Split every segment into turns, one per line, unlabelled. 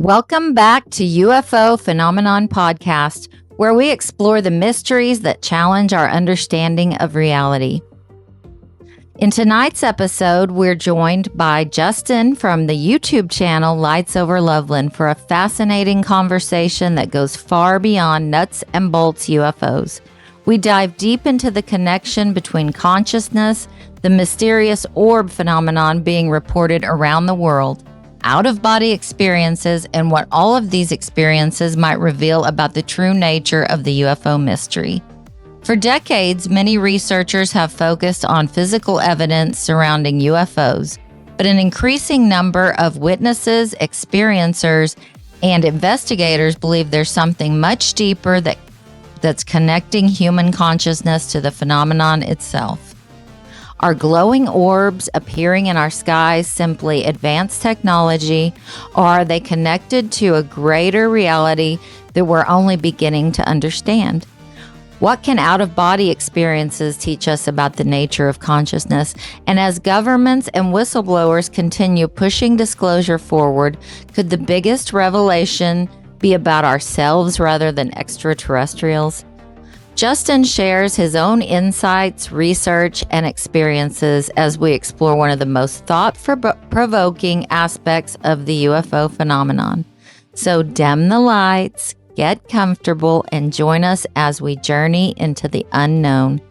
Welcome back to UFO Phenomenon Podcast, where we explore the mysteries that challenge our understanding of reality. In tonight's episode, we're joined by Justin from the YouTube channel Lights Over Loveland for a fascinating conversation that goes far beyond nuts and bolts UFOs. We dive deep into the connection between consciousness, the mysterious orb phenomenon being reported around the world, out-of-body experiences, and what all of these experiences might reveal about the true nature of the UFO mystery. For decades, many researchers have focused on physical evidence surrounding UFOs, but an increasing number of witnesses, experiencers, and investigators believe there's something much deeper that's connecting human consciousness to the phenomenon itself. Are glowing orbs appearing in our skies simply advanced technology, or are they connected to a greater reality that we're only beginning to understand? What can out-of-body experiences teach us about the nature of consciousness? And as governments and whistleblowers continue pushing disclosure forward, could the biggest revelation be about ourselves rather than extraterrestrials? Justin shares his own insights, research, and experiences as we explore one of the most thought-provoking aspects of the UFO phenomenon. So dim the lights, get comfortable, and join us as we journey into the unknown.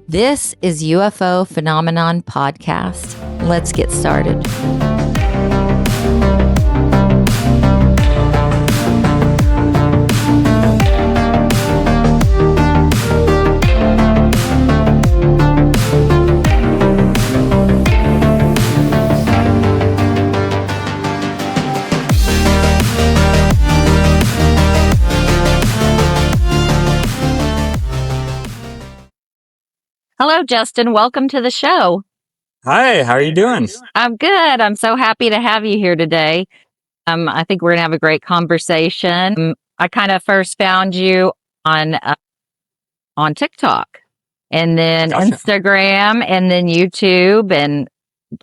This is UFO Phenomenon Podcast. Let's get started. Hello, Justin. Welcome to the show.
Hi, how are you doing?
I'm good. I'm so happy to have you here today. I think we're going to have a great conversation. I kind of first found you on TikTok and then Instagram and then YouTube, and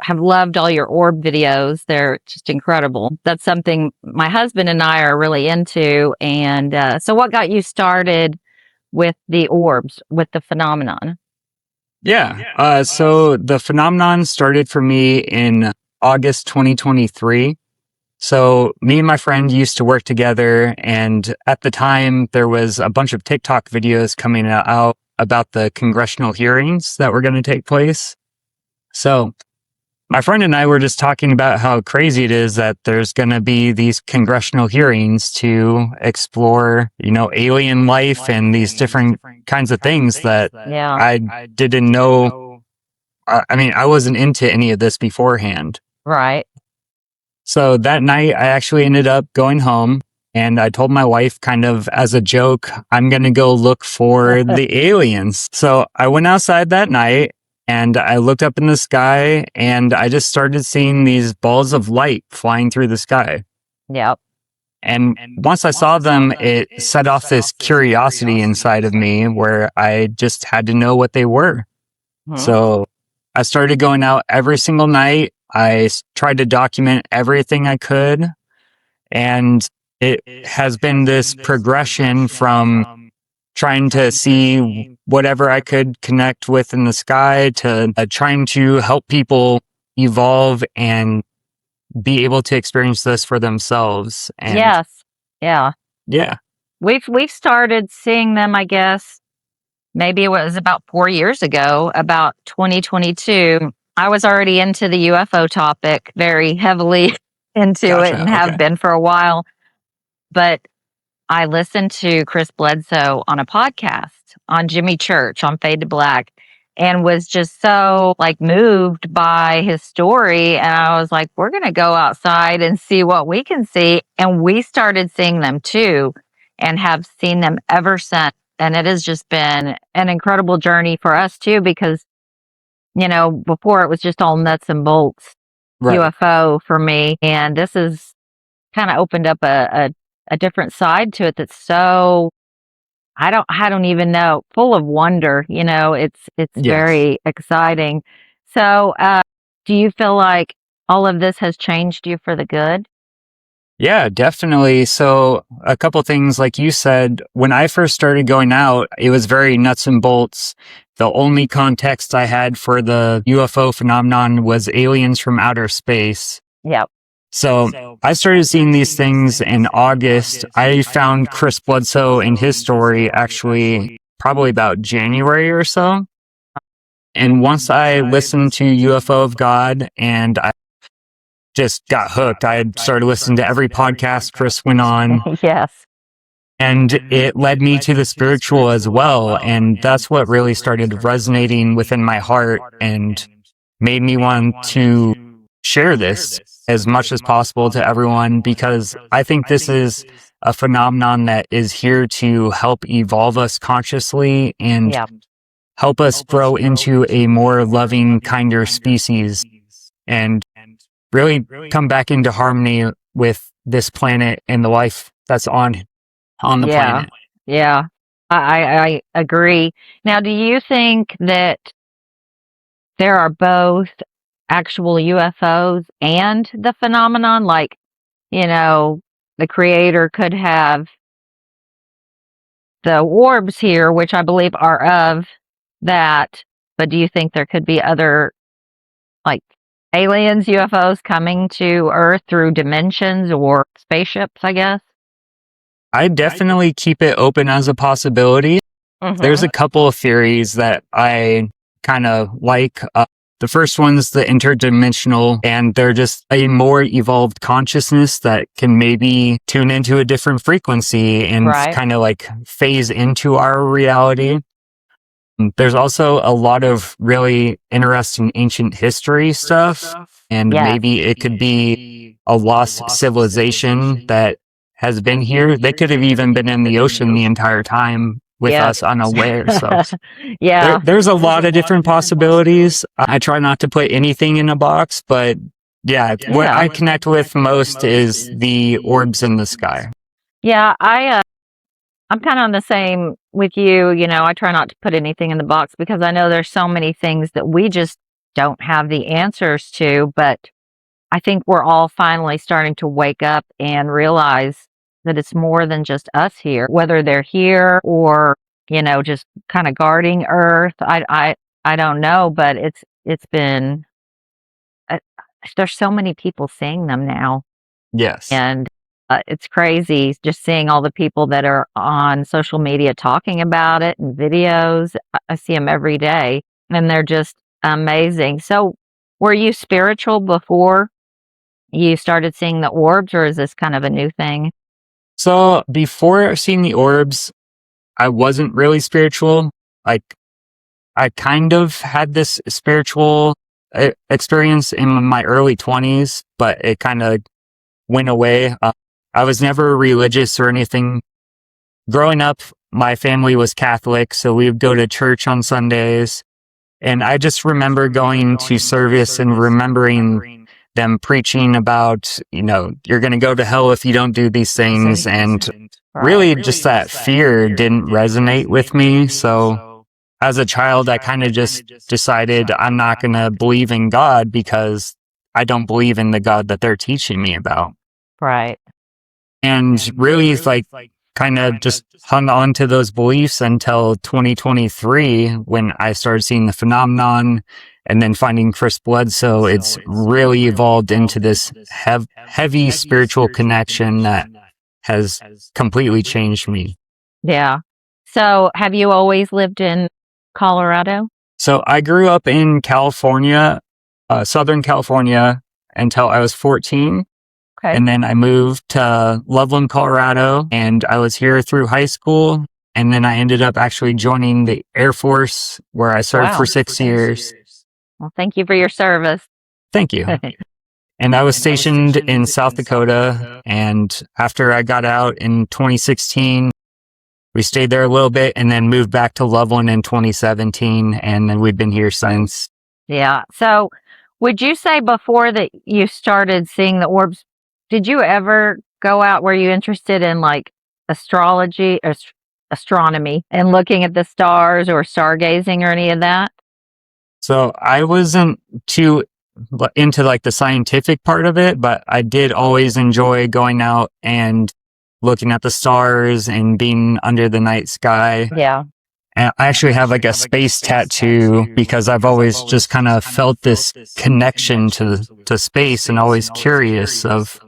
have loved all your orb videos. They're just incredible. That's something my husband and I are really into. And so what got you started with the orbs, with the phenomenon?
So the phenomenon started for me in August 2023. So me and my friend used to work together, and at the time there was a bunch of TikTok videos coming out about the congressional hearings that were going to take place. So my friend and I were just talking about how crazy it is that there's going to be these congressional hearings to explore, alien life and these different kinds of things that I didn't know. I wasn't into any of this beforehand.
Right.
So that night I actually ended up going home, and I told my wife, kind of as a joke, I'm going to go look for the aliens. So I went outside that night, and I looked up in the sky, and I just started seeing these balls of light flying through the sky.
Yep.
And once I saw them, it set off this curiosity inside of me where I just had to know what they were. So I started going out every single night. I tried to document everything I could. And it has been this progression from trying to see whatever I could connect with in the sky to trying to help people evolve and be able to experience this for themselves. And
yes. Yeah.
Yeah.
We've started seeing them, I guess, maybe it was about 4 years ago, about 2022. I was already into the UFO topic, very heavily into it, and have been for a while. But I listened to Chris Bledsoe on a podcast on Jimmy Church on Fade to Black, and was just so moved by his story. And I was like, we're going to go outside and see what we can see. And we started seeing them too, and have seen them ever since. And it has just been an incredible journey for us too, because, before it was just all nuts and bolts UFO for me. And this has kind of opened up a different side to it that's so, I don't even know, full of wonder. It's very exciting. So do you feel like all of this has changed you for the good?
Yeah, definitely. So a couple things, like you said, when I first started going out, it was very nuts and bolts. The only context I had for the UFO phenomenon was aliens from outer space.
Yep.
So I started seeing these things in August. I found Chris Bledsoe and his story actually probably about January or so. And once I listened to UFO of God and I just got hooked, I had started listening to every podcast Chris went on.
Yes.
And it led me to the spiritual as well. And that's what really started resonating within my heart and made me want to share this as much as possible to everyone, because I think this is a phenomenon that is here to help evolve us consciously and help us grow into a more loving, kinder species and really come back into harmony with this planet and the life that's on the planet.
Yeah, I agree. Now, do you think that there are both actual UFOs and the phenomenon? Like, the creator could have the orbs here, which I believe are of that, but do you think there could be other, like, aliens, UFOs coming to Earth through dimensions or spaceships, I guess?
I definitely keep it open as a possibility. There's a couple of theories that I kind of like. The first one's the interdimensional, and they're just a more evolved consciousness that can maybe tune into a different frequency and kind of like phase into our reality. There's also a lot of really interesting ancient history stuff, and maybe it could be a lost civilization that has been here. They could have even been in the ocean the entire time with us unaware. So there's a lot of different possibilities. I try not to put anything in a box, but what I connect with most is the orbs in the sky.
Yeah, I'm kind of on the same with you. I try not to put anything in the box because I know there's so many things that we just don't have the answers to, but I think we're all finally starting to wake up and realize that it's more than just us here, whether they're here or, just kind of guarding Earth. I don't know, but it's been, there's so many people seeing them now.
Yes.
And it's crazy just seeing all the people that are on social media talking about it and videos. I see them every day and they're just amazing. So were you spiritual before you started seeing the orbs, or is this kind of a new thing?
So before seeing the orbs, I wasn't really spiritual. Like, I kind of had this spiritual experience in my early 20s, but it kind of went away. I was never religious or anything. Growing up, my family was Catholic, so we would go to church on Sundays. And I just remember going to service and remembering them preaching about, you're going to go to hell if you don't do these things. And really just that fear didn't resonate with me. So as a child, I kind of just decided I'm not going to believe in God because I don't believe in the God that they're teaching me about.
Right.
And really, like, kind of just hung on to those beliefs until 2023 when I started seeing the phenomenon and then finding Chris Bledsoe. It's really evolved into this heavy spiritual connection that has completely changed me.
Yeah. So have you always lived in Colorado?
So I grew up in California, Southern California, until I was 14.
Okay.
And then I moved to Loveland, Colorado, and I was here through high school. And then I ended up actually joining the Air Force, where I served for 6 years.
Well, thank you for your service.
Thank you. And I was stationed in South Dakota. And after I got out in 2016, we stayed there a little bit and then moved back to Loveland in 2017. And then we've been here since.
Yeah. So would you say before that you started seeing the orbs, did you ever go out? Were you interested in like astrology or astronomy and looking at the stars or stargazing or any of that?
So I wasn't too into like the scientific part of it, but I did always enjoy going out and looking at the stars and being under the night sky.
Yeah.
And I actually have like a space tattoo because I've always just kind of felt this connection to space and always curious of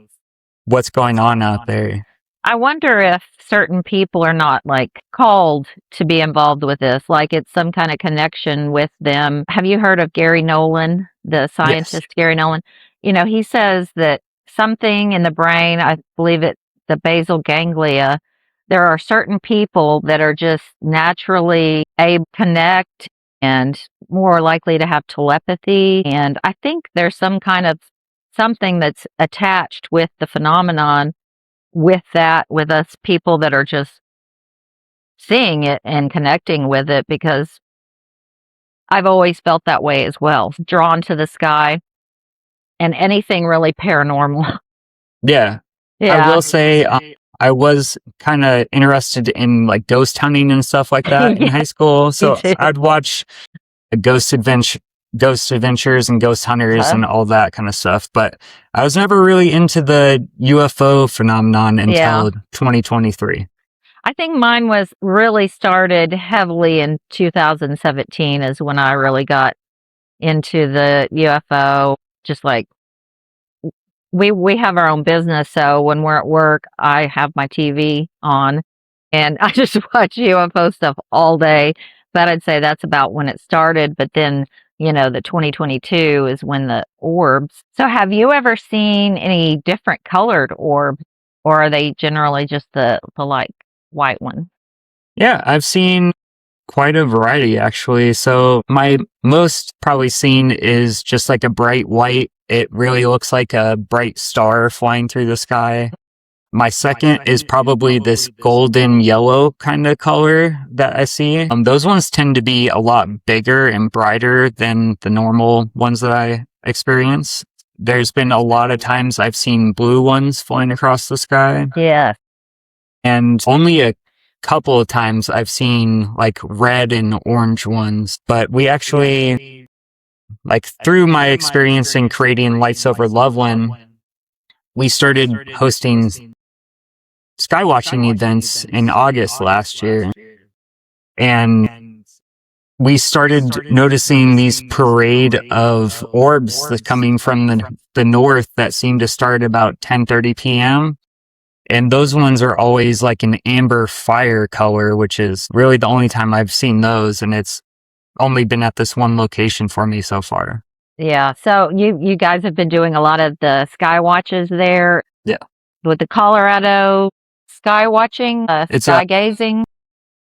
what's going on out there.
I wonder if certain people are not like called to be involved with this, like it's some kind of connection with them. Have you heard of Gary Nolan, the scientist Gary Nolan? You know, he says that something in the brain, I believe it's the basal ganglia, there are certain people that are just naturally able to connect and more likely to have telepathy. And I think there's some kind of something that's attached with the phenomenon with that, with us people that are just seeing it and connecting with it, because I've always felt that way as well, drawn to the sky and anything really paranormal.
Yeah. I will say I was kind of interested in like ghost hunting and stuff like that in high school. So I'd watch Ghost Adventures and Ghost Hunters and all that kind of stuff. But I was never really into the UFO phenomenon until 2023.
I think mine was really started heavily in 2017 is when I really got into the UFO. Just like we have our own business, so when we're at work, I have my TV on and I just watch UFO stuff all day. But I'd say that's about when it started. But then, you know, the 2022 is when the orbs. So have you ever seen any different colored orbs, or are they generally just the like white one?
Yeah, I've seen quite a variety actually. So my most probably seen is just like a bright white. It really looks like a bright star flying through the sky. My second is probably this golden yellow kind of color that I see. Those ones tend to be a lot bigger and brighter than the normal ones that I experience. There's been a lot of times I've seen blue ones flying across the sky.
Yeah.
And only a couple of times I've seen like red and orange ones. But we actually, like through my experience in creating Lights Over Loveland, we started hosting skywatching events in August last year. And we started noticing these parade of orbs that coming from the north that seem to start about 10:30 p.m. And those ones are always like an amber fire color, which is really the only time I've seen those. And it's only been at this one location for me so far.
Yeah. So you guys have been doing a lot of the sky watches there.
Yeah.
With the Colorado sky watching, stargazing.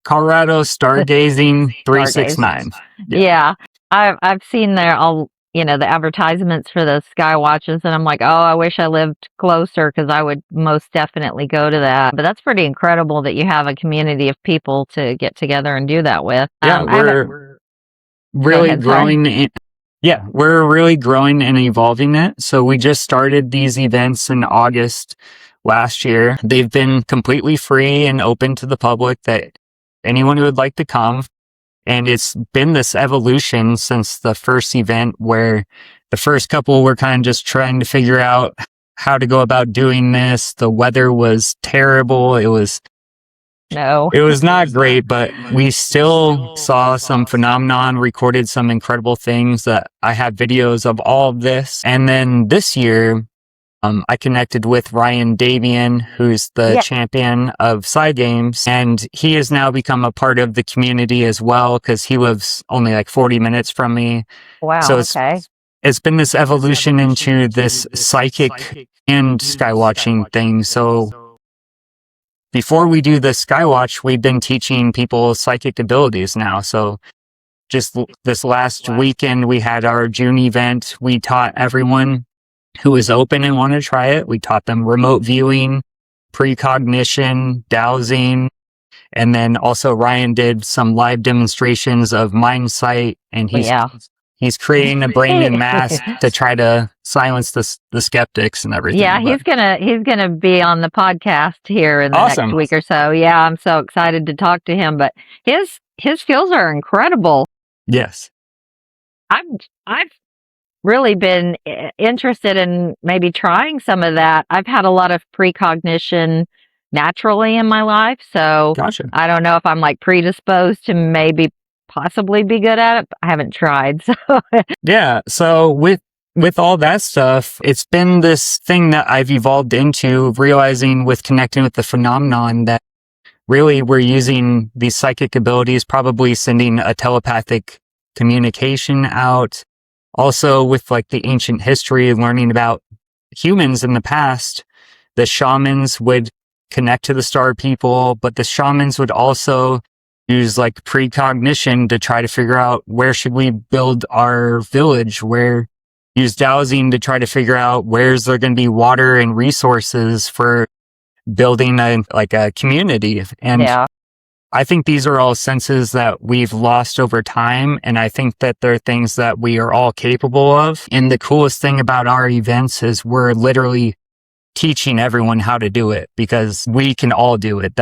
Colorado Stargazing 369.
Yeah. I've seen there all, you know, the advertisements for those sky watches, and I'm like, oh, I wish I lived closer because I would most definitely go to that. But that's pretty incredible that you have a community of people to get together and do that with.
Yeah, we're really growing. We're really growing and evolving it. So we just started these events in August last year. They've been completely free and open to the public that anyone who would like to come. And it's been this evolution since the first event where the first couple were kind of just trying to figure out how to go about doing this. The weather was terrible. It was not great, but we still saw some phenomenon, recorded some incredible things that I have videos of all of this. And then this year, I connected with Ryan Davian, who's the champion of Side Games, and he has now become a part of the community as well because he lives only like 40 minutes from me.
Wow.
So it's been this evolution into this psychic and skywatching thing. So before we do the skywatch, we've been teaching people psychic abilities now. So just this last weekend, we had our June event. We taught everyone who was open and wanted to try it. We taught them remote viewing, precognition, dowsing, and then also Ryan did some live demonstrations of mind sight, and he's creating a brain and mask to try to silence the skeptics and everything.
Yeah, he's gonna be on the podcast here in the next week or so. Yeah, I'm so excited to talk to him. But his skills are incredible.
Yes,
I've really been interested in maybe trying some of that. I've had a lot of precognition naturally in my life, so
Gotcha.
I don't know if I'm like predisposed to maybe possibly be good at it. But I haven't tried. So
Yeah. So with all that stuff, it's been this thing that I've evolved into, realizing with connecting with the phenomenon that really we're using these psychic abilities, probably sending a telepathic communication out. Also with like the ancient history, learning about humans in the past, the shamans would connect to the star people, but the shamans would also use like precognition to try to figure out where should we build our village, where use dowsing to try to figure out where's there going to be water and resources for building a community. And
yeah,
I think these are all senses that we've lost over time. And I think that they're things that we are all capable of. And the coolest thing about our events is we're literally teaching everyone how to do it because we can all do it.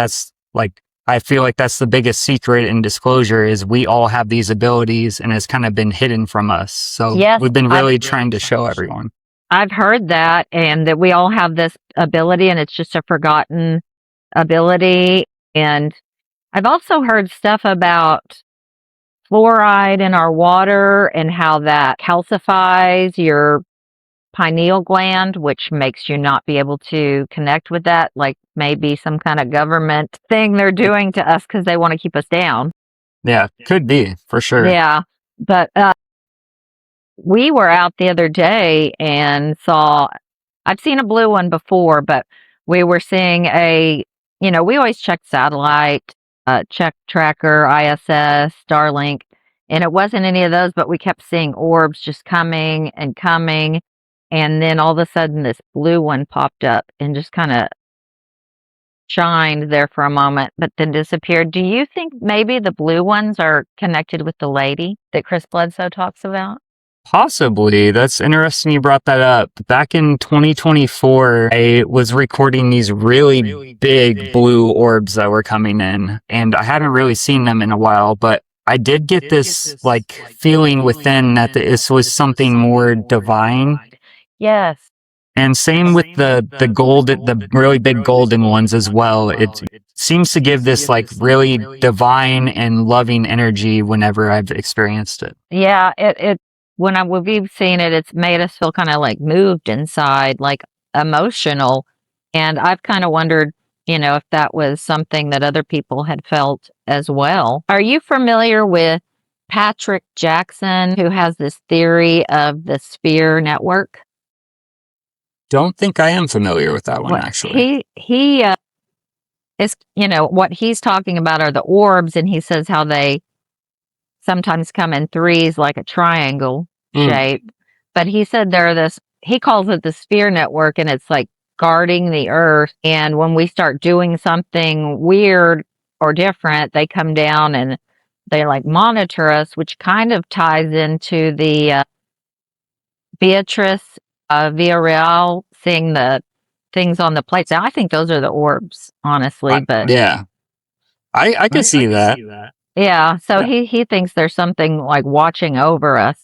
I feel like that's the biggest secret in disclosure is we all have these abilities and it's kind of been hidden from us. So
yes,
we've been really trying to show everyone.
I've heard that, and that we all have this ability, and it's just a forgotten ability. And I've also heard stuff about fluoride in our water and how that calcifies your pineal gland, which makes you not be able to connect with that, like maybe some kind of government thing they're doing to us because they want to keep us down.
Yeah, could be for sure.
Yeah. But we were out the other day and I've seen a blue one before, but we were seeing we always check satellite, check tracker, ISS, Starlink, and it wasn't any of those, but we kept seeing orbs just coming and coming. And then all of a sudden this blue one popped up and just kind of shined there for a moment, but then disappeared. Do you think maybe the blue ones are connected with the lady that Chris Bledsoe talks about?
Possibly. That's interesting you brought that up. Back in 2024, I was recording these really big blue orbs that were coming in, and I hadn't really seen them in a while, but I did get this like feeling within that this was something more divine.
Yes.
And same with the really big golden ones as well. It seems to give this like really divine and loving energy whenever I've experienced it.
Yeah, when we've seen it, it's made us feel kind of like moved inside, like emotional. And I've kind of wondered, if that was something that other people had felt as well. Are you familiar with Patrick Jackson, who has this theory of the sphere network?
Don't think I am familiar with that one, actually.
He is, what he's talking about are the orbs, and he says how they sometimes come in threes like a triangle shape. But he said he calls it the sphere network, and it's like guarding the earth. And when we start doing something weird or different, they come down and they like monitor us, which kind of ties into the Beatrice Villarreal seeing the things on the plates. Now, I think those are the orbs, honestly. But
yeah, I could see that.
Yeah, so he thinks there's something like watching over us.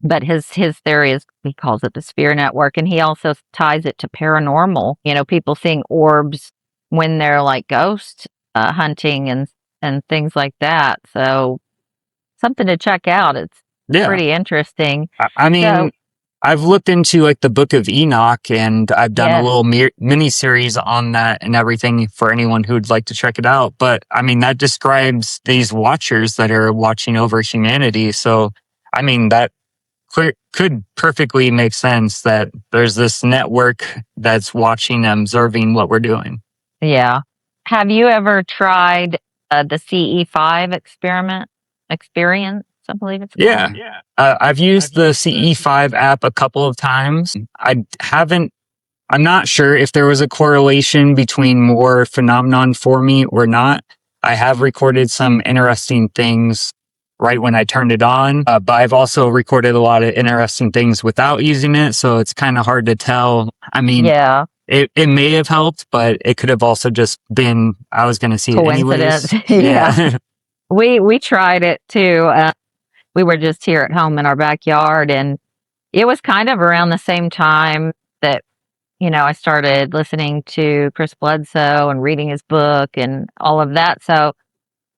But his theory is, he calls it the sphere network, and he also ties it to paranormal. People seeing orbs when they're like ghost hunting and things like that. So something to check out. It's pretty interesting.
I mean, I've looked into like the Book of Enoch, and I've done a little mini series on that and everything for anyone who'd like to check it out. But I mean, that describes these watchers that are watching over humanity. So, I mean, that could perfectly make sense that there's this network that's watching and observing what we're doing.
Yeah. Have you ever tried the CE5 experience? I believe it's called.
Yeah. I've used the CE5 app a couple of times. I'm not sure if there was a correlation between more phenomenon for me or not. I have recorded some interesting things right when I turned it on, but I've also recorded a lot of interesting things without using it, so it's kind of hard to tell. I mean, it may have helped, but it could have also just been, I was going to see it anyways.
Yeah. We tried it too. We were just here at home in our backyard, and it was kind of around the same time that, I started listening to Chris Bledsoe and reading his book and all of that. So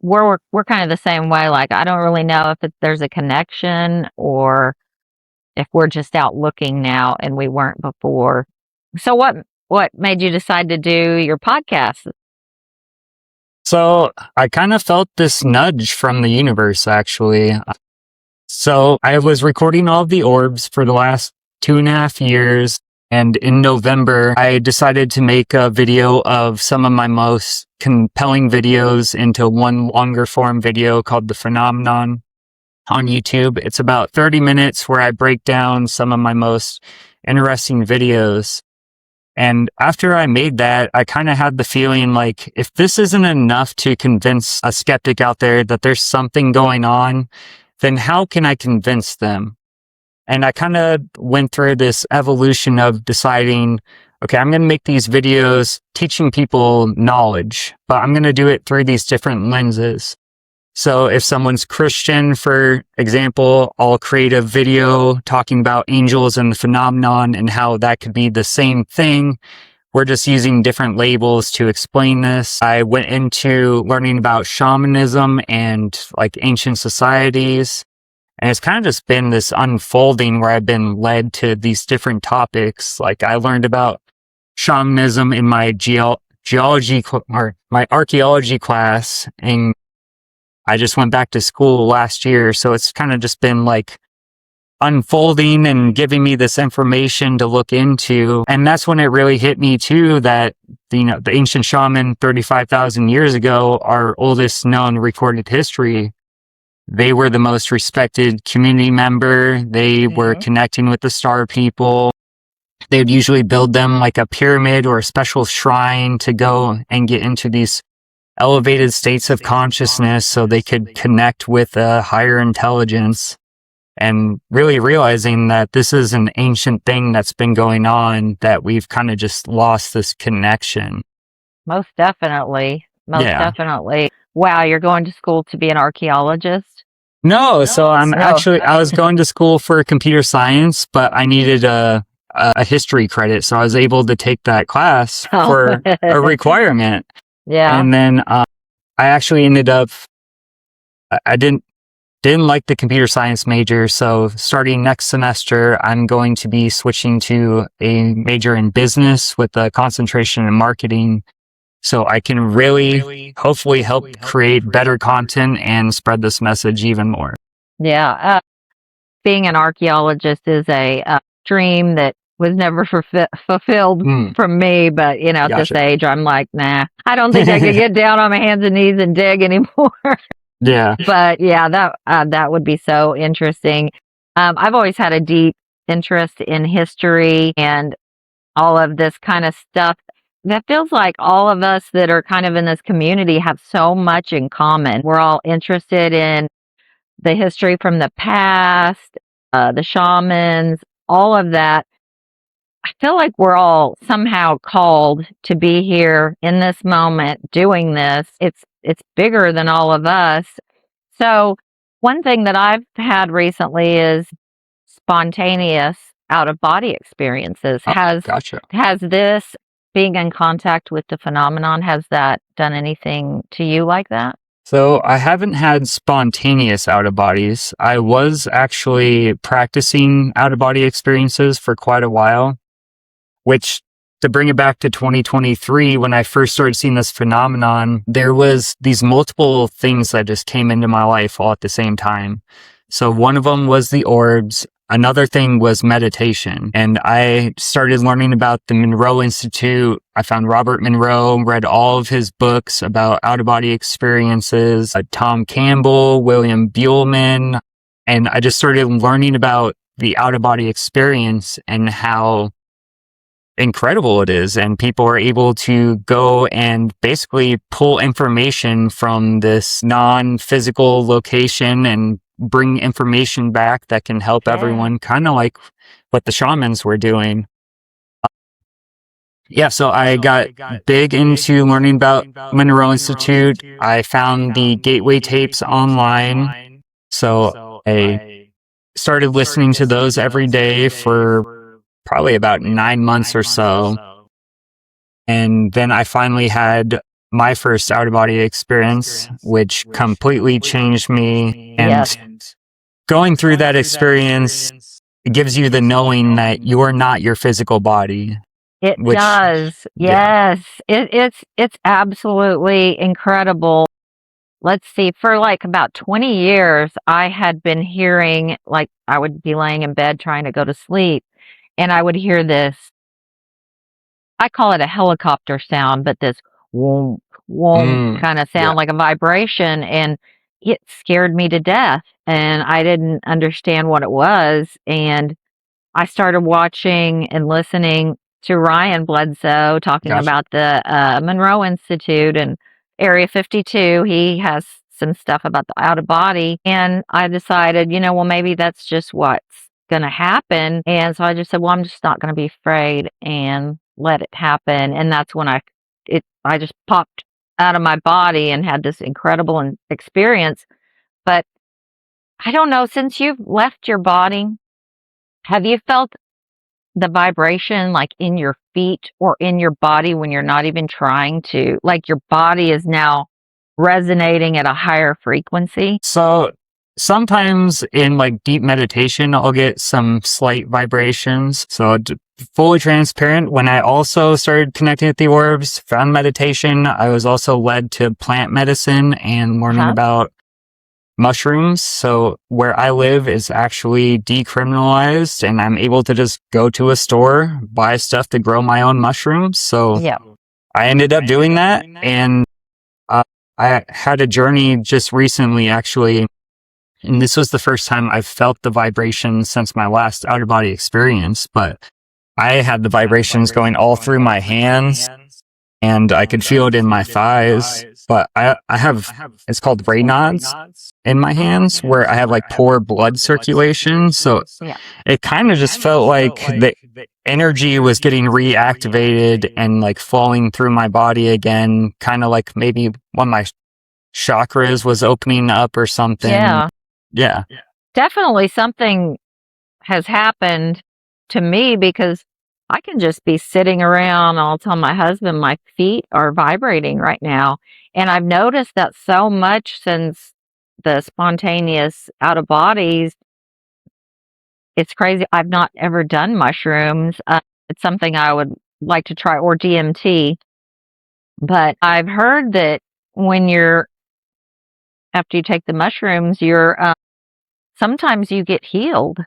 we're kind of the same way. Like, I don't really know if there's a connection or if we're just out looking now and we weren't before. So what made you decide to do your podcast?
So I kind of felt this nudge from the universe, actually. So I was recording all of the orbs for the last 2.5 years. And in November, I decided to make a video of some of my most compelling videos into one longer form video called The Phenomenon on YouTube. It's about 30 minutes where I break down some of my most interesting videos. And after I made that, I kind of had the feeling like, if this isn't enough to convince a skeptic out there that there's something going on, then how can I convince them? And I kind of went through this evolution of deciding, okay, I'm going to make these videos teaching people knowledge, but I'm going to do it through these different lenses. So if someone's Christian, for example, I'll create a video talking about angels and the phenomenon and how that could be the same thing. We're just using different labels to explain this. I went into learning about shamanism and like ancient societies. And it's kind of just been this unfolding where I've been led to these different topics. Like, I learned about shamanism in my my archaeology class, and I just went back to school last year. So it's kind of just been like unfolding and giving me this information to look into. And that's when it really hit me too, that, the ancient shaman 35,000 years ago, our oldest known recorded history, they were the most respected community member. They were connecting with the star people. They would usually build them like a pyramid or a special shrine to go and get into these elevated states of consciousness so they could connect with a higher intelligence, and really realizing that this is an ancient thing that's been going on, that we've kind of just lost this connection.
Most definitely. Definitely. Wow, you're going to school to be an archaeologist?
No, so I was going to school for computer science, but I needed a history credit. So I was able to take that class for a requirement.
Yeah.
And then I actually ended up, I didn't like the computer science major. So starting next semester, I'm going to be switching to a major in business with a concentration in marketing. So I can really hopefully help create better content and spread this message even more.
Yeah. Being an archaeologist is a dream that was never fulfilled from me. But, at this age, I'm like, nah, I don't think I could get down on my hands and knees and dig anymore.
Yeah.
But yeah, that would be so interesting. I've always had a deep interest in history and all of this kind of stuff. That feels like all of us that are kind of in this community have so much in common. We're all interested in the history from the past, the shamans, all of that. I feel like we're all somehow called to be here in this moment doing this. It's bigger than all of us. So one thing that I've had recently is spontaneous out-of-body experiences. Has this, being in contact with the phenomenon, has that done anything to you like that?
So I haven't had spontaneous out-of-bodies. I was actually practicing out-of-body experiences for quite a while, which, to bring it back to 2023, when I first started seeing this phenomenon, there was these multiple things that just came into my life all at the same time. So one of them was the orbs. Another thing was meditation. And I started learning about the Monroe Institute. I found Robert Monroe, read all of his books about out-of-body experiences, Tom Campbell, William Buellman. And I just started learning about the out-of-body experience and how incredible it is. And people are able to go and basically pull information from this non-physical location and bring information back that can help everyone, kind of like what the shamans were doing. So I got big into learning about Monroe Institute. I found the gateway tapes online. So I started listening to those every day for probably about 9 months or so. And then I finally had my first out of body experience, which completely changed me.
Yes.
And going through that experience, it gives you the knowing that you're not your physical body.
It
Which-
does.
yeah.
Yes. It's absolutely incredible. Let's see, for like about 20 years, I had been hearing, like, I would be laying in bed trying to go to sleep, and I would hear this, I call it a helicopter sound, but this whoom, whoom kind of sound,
yeah.
like a vibration, and it scared me to death. And I didn't understand what it was. And I started watching and listening to Ryan Bledsoe talking
Gotcha.
about the Monroe Institute and Area 52. He has some stuff about the out of body. And I decided, well, maybe that's just what's going to happen. And so I just said, well, I'm just not going to be afraid and let it happen. And that's when I just popped out of my body and had this incredible experience. But I don't know, since you've left your body, have you felt the vibration like in your feet or in your body when you're not even trying to, like your body is now resonating at a higher frequency?
So sometimes in like deep meditation, I'll get some slight vibrations. So fully transparent, when I also started connecting with the orbs, found meditation, I was also led to plant medicine and learning about mushrooms. So where I live is actually decriminalized, and I'm able to just go to a store, buy stuff to grow my own mushrooms. So
Yeah.
I ended up doing that, and I had a journey just recently, actually, and this was the first time I've felt the vibrations since my last out of body experience. But I had the vibrations going all through my hands, and I could feel it in my thighs. But I have, it's called Raynaud's in my hands, where I have like poor blood circulation. So it kind of just felt like the energy was getting reactivated and like flowing through my body again, kind of like maybe one of my chakras was opening up or something. Yeah.
Definitely something has happened to me, because I can just be sitting around. I'll tell my husband my feet are vibrating right now. And I've noticed that so much since the spontaneous out of bodies. It's crazy. I've not ever done mushrooms. It's something I would like to try, or DMT. But I've heard that after you take the mushrooms, sometimes you get healed.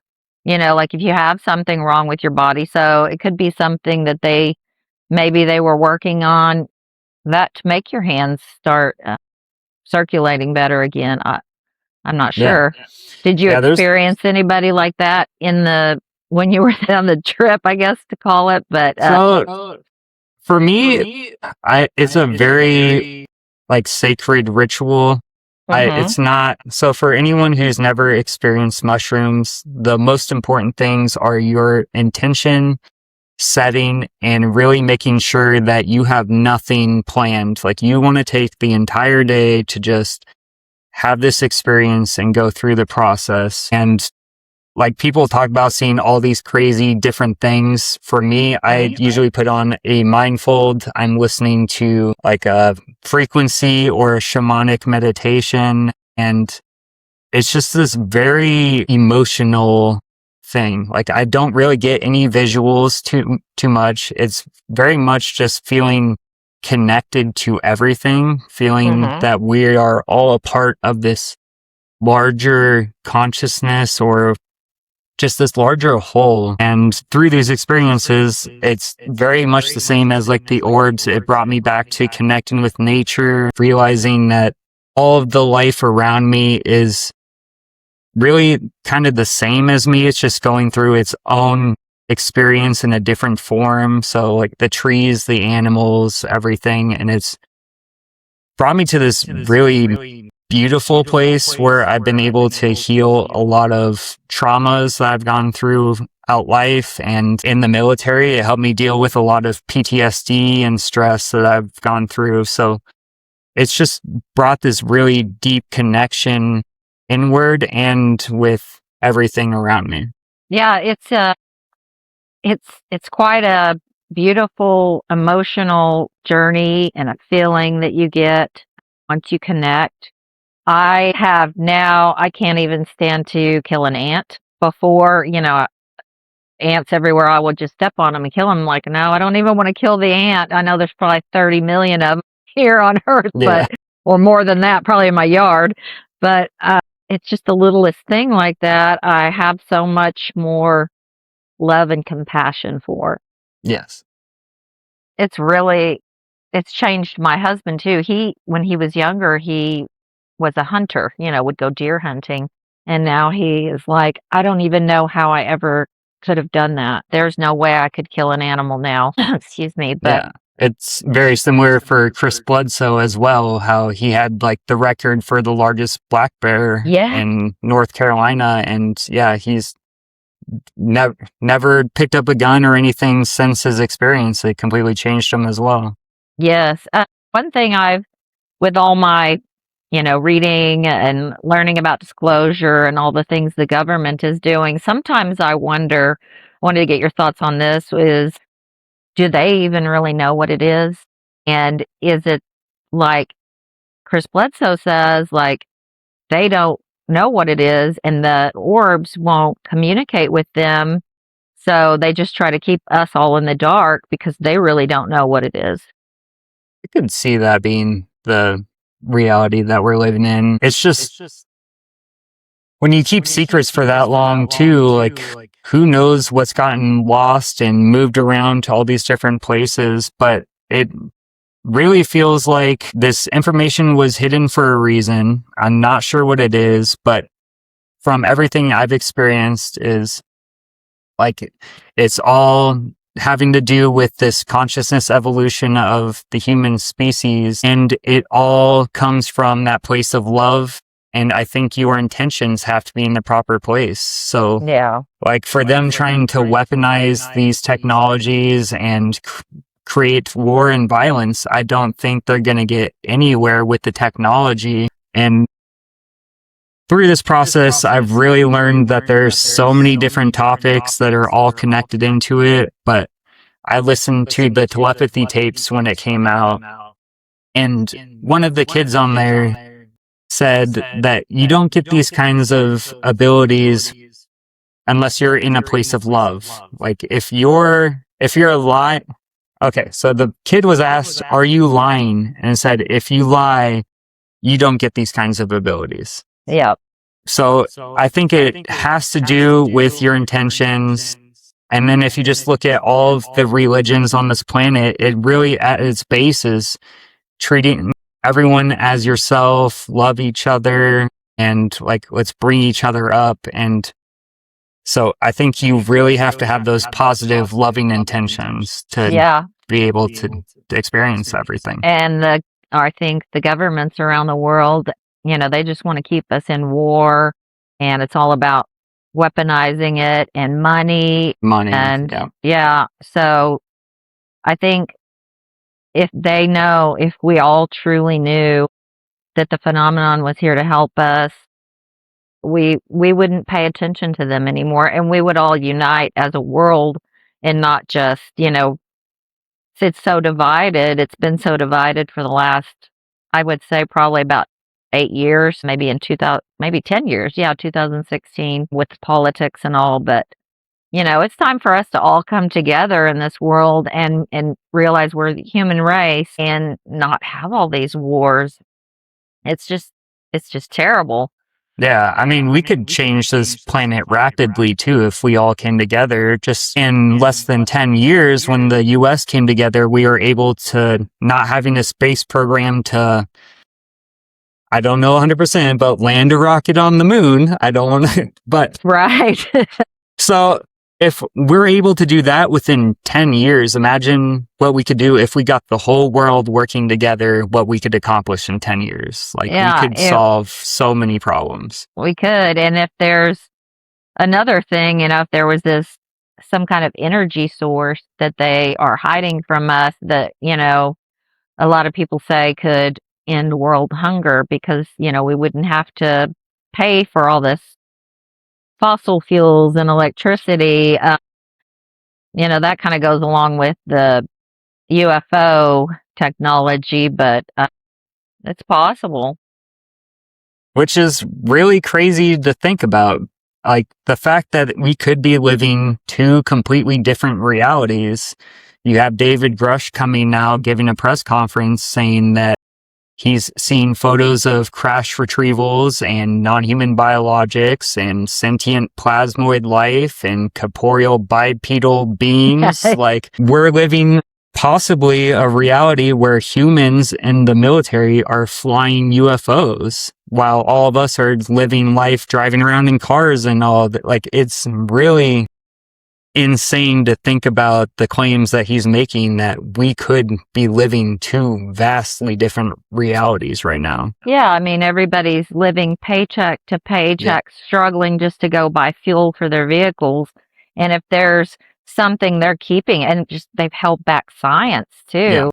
Like if you have something wrong with your body. So it could be something that maybe they were working on that to make your hands start circulating better again. I'm not sure.
Yeah.
Did you experience anybody like that when you were on the trip, I guess to call it? But
so for me, it's a very like sacred ritual. It's not, so for anyone who's never experienced mushrooms, the most important things are your intention setting and really making sure that you have nothing planned. Like you want to take the entire day to just have this experience and go through the process. And like people talk about seeing all these crazy different things. For me, I usually put on a mindfold. I'm listening to like a frequency or a shamanic meditation. And it's just this very emotional thing. Like I don't really get any visuals too much. It's very much just feeling connected to everything, feeling that we are all a part of this larger consciousness or just this larger whole. And through these experiences, it's very much the same as like the orbs. It brought me back to connecting with nature, realizing that all of the life around me is really kind of the same as me. It's just going through its own experience in a different form. So like the trees, the animals, everything. And it's brought me to this really beautiful place where I've been able to heal a lot of traumas that I've gone through out life. And in the military, it helped me deal with a lot of PTSD and stress that I've gone through. So it's just brought this really deep connection inward and with everything around me.
Yeah, it's quite a beautiful emotional journey and a feeling that you get once you connect. I can't even stand to kill an ant. Before, ants everywhere, I would just step on them and kill them. Like, no, I don't even want to kill the ant. I know there's probably 30 million of them here on Earth,
Yeah.
or more than that, probably in my yard. But it's just the littlest thing like that. I have so much more love and compassion for.
Yes.
It's changed my husband too. When he was younger, he was a hunter, would go deer hunting. And now he is like, I don't even know how I ever could have done that. There's no way I could kill an animal now. Excuse me. But
Yeah. It's very similar for Chris Bledsoe as well, how he had like the record for the largest black bear
yeah,
in North Carolina. And yeah, he's never picked up a gun or anything since his experience. It completely changed him as well.
yes. One thing with all my, reading and learning about disclosure and all the things the government is doing, sometimes I wanted to get your thoughts on this, is do they even really know what it is? And is it like Chris Bledsoe says, like they don't know what it is and the orbs won't communicate with them. So they just try to keep us all in the dark because they really don't know what it is.
I could see that being the reality that we're living in. It's just when you keep secrets for that long too, like who knows what's gotten lost and moved around to all these different places, but it really feels like this information was hidden for a reason. I'm not sure what it is, but from everything I've experienced is like it's all having to do with this consciousness evolution of the human species, and it all comes from that place of love. And I think your intentions have to be in the proper place. So
Yeah.
like for them trying to weaponize these technologies and create war and violence, I don't think they're going to get anywhere with the technology. And through this process, I've really learned that there's so many different topics that are all connected into it. But I listened to the telepathy tapes when it came out, and one of the kids on there said that you don't get these kinds of abilities unless you're in a place of love. Like if you're lying. Okay, so the kid was asked, "Are you lying?" And it said, "If you lie, you don't get these kinds of abilities."
Yeah.
So I think it has to do with your intentions. And then if you just look at all of the religions on this planet, it really at its base is treating everyone as yourself, love each other, and like let's bring each other up. And so I think you really have to have those positive, loving intentions to be able to experience everything.
And I think the governments around the world, they just want to keep us in war, and it's all about weaponizing it and money. And yeah. So I think if we all truly knew that the phenomenon was here to help us, we wouldn't pay attention to them anymore, and we would all unite as a world and not just, it's so divided. It's been so divided for the last, I would say, probably about 8 years, maybe in 2000, maybe 10 years. Yeah, 2016 with politics and all. But, it's time for us to all come together in this world and realize we're the human race and not have all these wars. It's just terrible.
Yeah, I mean, we could change this planet rapidly too if we all came together. Just in less than 10 years, when the US came together, we were able to not having a space program to, I don't know 100%, but land a rocket on the moon. I don't want to, but.
Right.
So if we're able to do that within 10 years, imagine what we could do if we got the whole world working together, what we could accomplish in 10 years. Like we could solve so many problems.
We could. And if there's another thing, if there was some kind of energy source that they are hiding from us that, a lot of people say could end world hunger because, we wouldn't have to pay for all this fossil fuels and electricity. That kind of goes along with the UFO technology, but it's possible.
Which is really crazy to think about. Like the fact that we could be living two completely different realities. You have David Grush coming now giving a press conference saying that he's seen photos of crash retrievals and non-human biologics and sentient plasmoid life and corporeal bipedal beings. Like we're living possibly a reality where humans in the military are flying UFOs while all of us are living life driving around in cars and all of it. Like it's really insane to think about the claims that he's making that we could be living two vastly different realities right now.
Yeah, I mean, everybody's living paycheck to paycheck, struggling just to go buy fuel for their vehicles. And if there's something they're keeping, and just they've held back science too.
Yeah.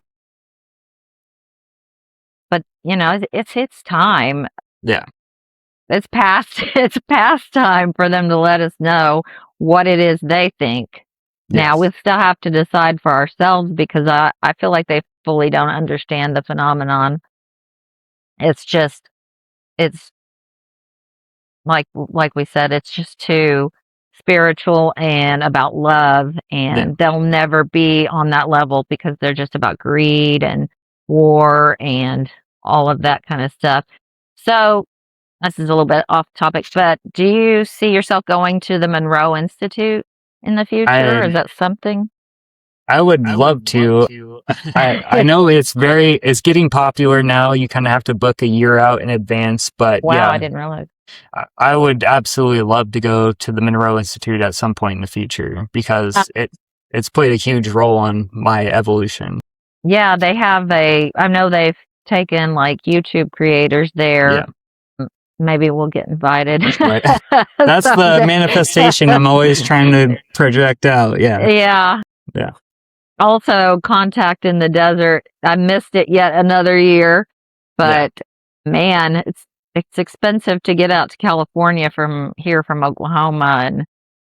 But, it's time.
Yeah.
It's past time for them to let us know what it is they think.
Yes.
Now, we still have to decide for ourselves because I feel like they fully don't understand the phenomenon. It's like we said, it's just too spiritual and about love, and they'll never be on that level because they're just about greed and war and all of that kind of stuff. So, this is a little bit off topic, but do you see yourself going to the Monroe Institute in the future? Is that something?
I would love to. I know it's getting popular now. You kind of have to book a year out in advance, but
wow,
yeah,
I didn't realize.
I would absolutely love to go to the Monroe Institute at some point in the future because it's played a huge role in my evolution.
Yeah, they have I know they've taken like YouTube creators there.
Yeah.
Maybe we'll get invited.
Right. That's the manifestation I'm always trying to project out. Yeah.
Yeah.
Yeah.
Also, Contact in the Desert. I missed it yet another year, but man, it's expensive to get out to California from Oklahoma, and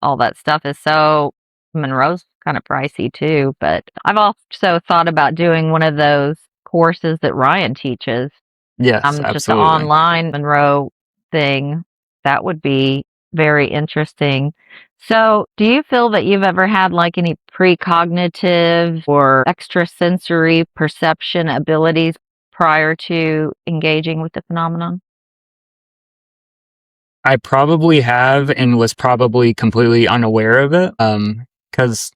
all that stuff is so. Monroe's kind of pricey too, but I've also thought about doing one of those courses that Ryan teaches.
Yes, absolutely.
Just an online Monroe thing. That would be very interesting. So, do you feel that you've ever had like any precognitive or extrasensory perception abilities prior to engaging with the phenomenon?
I probably have and was probably completely unaware of it. Because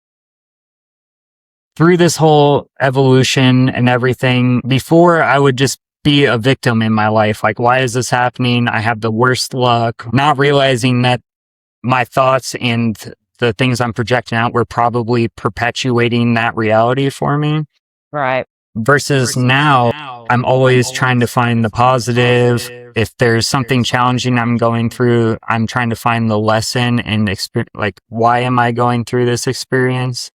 through this whole evolution and everything, before I would just be a victim in my life. Like, why is this happening? I have the worst luck. Not realizing that my thoughts and the things I'm projecting out were probably perpetuating that reality for me.
Right.
Versus now, I'm always trying to find the positive. If there's something challenging I'm going through, I'm trying to find the lesson and like, why am I going through this experience?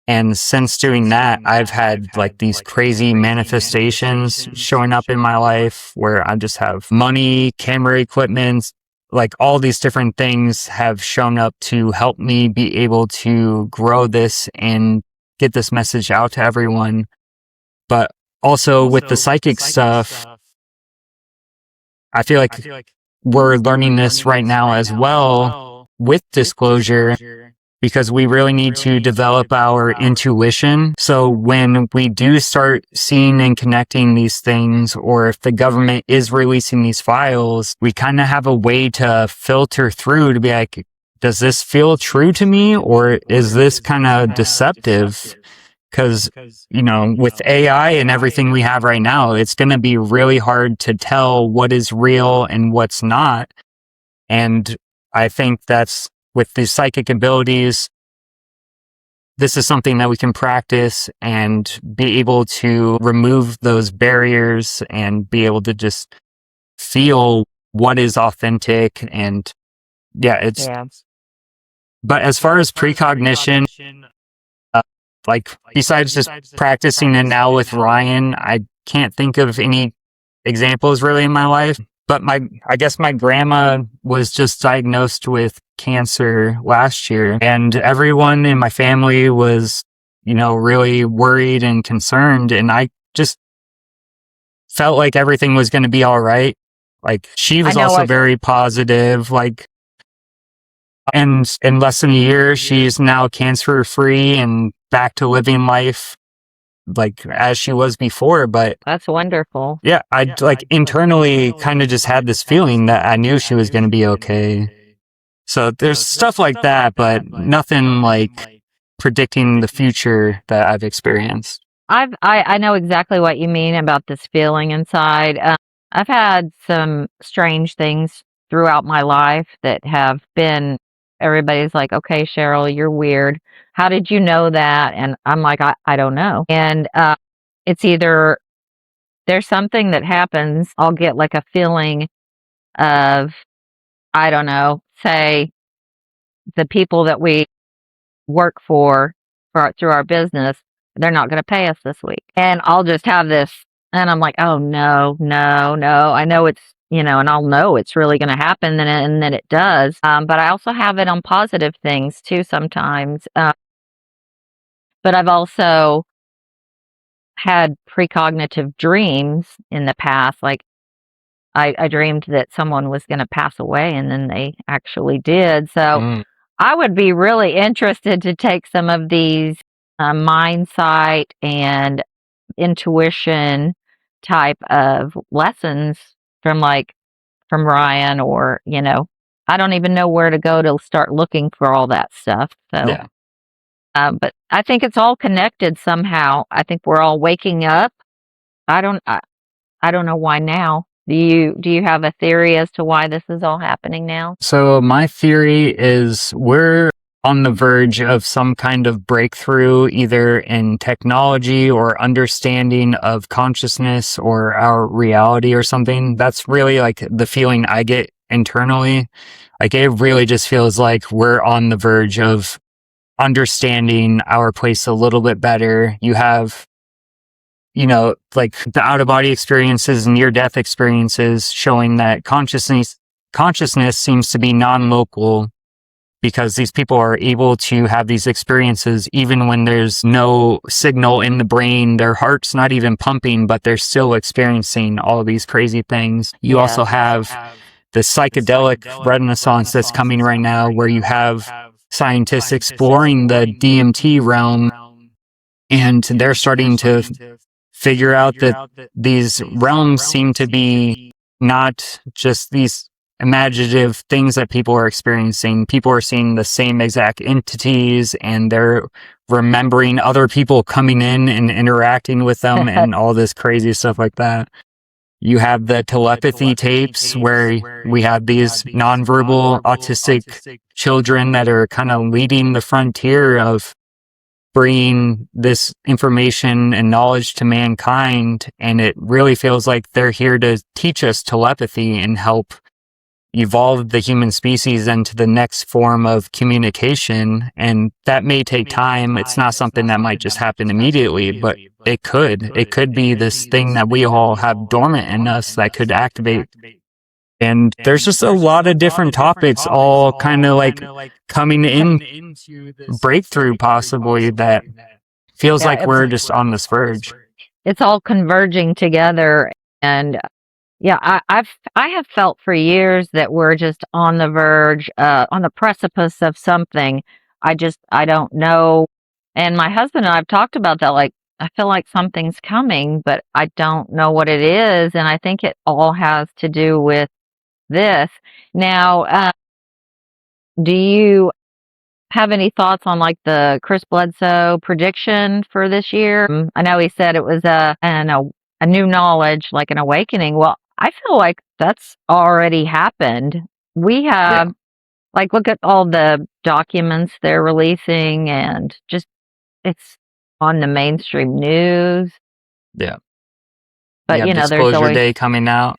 And since doing that, I've had like these crazy manifestations showing up in my life where I just have money, camera equipment, like all these different things have shown up to help me be able to grow this and get this message out to everyone. But also with the psychic stuff, I feel like we're learning this right now as well with disclosure, because we really need to develop our intuition. So when we do start seeing and connecting these things, or if the government is releasing these files, we kind of have a way to filter through to be like, does this feel true to me, or is this kind of deceptive? Because, with AI and everything we have right now, it's going to be really hard to tell what is real and what's not. And I think that's with these psychic abilities, this is something that we can practice and be able to remove those barriers and be able to just feel what is authentic. And but as far as precognition, like besides just practicing it now with Ryan, I can't think of any examples really in my life. But I guess my grandma was just diagnosed with cancer last year, and everyone in my family was, really worried and concerned. And I just felt like everything was going to be all right. Like, she was also very positive. Like, and in less than a year, she's now cancer free and back to living life like as she was before. But
that's wonderful.
Yeah, I like internally kind of just had this feeling that I knew she was going to be okay. So there's stuff like that, but nothing like predicting the future that I've experienced.
I know exactly what you mean about this feeling inside. I've had some strange things throughout my life that have been, everybody's like, okay, Cheryl, you're weird. How did you know that? And I'm like, I don't know. And it's either there's something that happens, I'll get like a feeling of, I don't know, say the people that we work for through our business, they're not going to pay us this week. And I'll just have this, and I'm like, oh, no, no, no. I know it's, and I'll know it's really going to happen, and then it does. But I also have it on positive things too sometimes. But I've also had precognitive dreams in the past. Like I dreamed that someone was going to pass away, and then they actually did. So I would be really interested to take some of these mind sight and intuition type of lessons from Ryan, or, I don't even know where to go to start looking for all that stuff. So,
Yeah.
But I think it's all connected somehow. I think we're all waking up. I don't know why now. Do you have a theory as to why this is all happening now?
So my theory is we're on the verge of some kind of breakthrough, either in technology or understanding of consciousness or our reality or something. That's really like the feeling I get internally. Like, it really just feels like we're on the verge of understanding our place a little bit better. You have, like the out of body experiences and near death experiences showing that consciousness seems to be non-local, because these people are able to have these experiences even when there's no signal in the brain. Their heart's not even pumping, but they're still experiencing all of these crazy things. You also have the psychedelic renaissance that's coming right now, where you have scientists exploring the DMT realm, and they're starting to figure out that these realms seem to be not just these imaginative things that people are experiencing. People are seeing the same exact entities, and they're remembering other people coming in and interacting with them and all this crazy stuff like that. You have the telepathy tapes where we have these nonverbal autistic children that are kind of leading the frontier of bringing this information and knowledge to mankind. And it really feels like they're here to teach us telepathy and help evolve the human species into the next form of communication. And that may take time. It's not something that might just happen immediately, but it could be this thing that we all have dormant in us that could activate. And there's just a lot of different topics all kind of like coming into this breakthrough possibly that feels like we're just on this verge.
It's all converging together. And yeah, I have felt for years that we're just on the verge, on the precipice of something. I don't know. And my husband and I have talked about that. Like, I feel like something's coming, but I don't know what it is. And I think it all has to do with this. Now, do you have any thoughts on like the Chris Bledsoe prediction for this year? I know he said it was a new knowledge, like an awakening. Well, I feel like that's already happened. We have, like, look at all the documents they're releasing, and just it's on the mainstream news.
Yeah.
But,
there's
always
Disclosure Day coming out.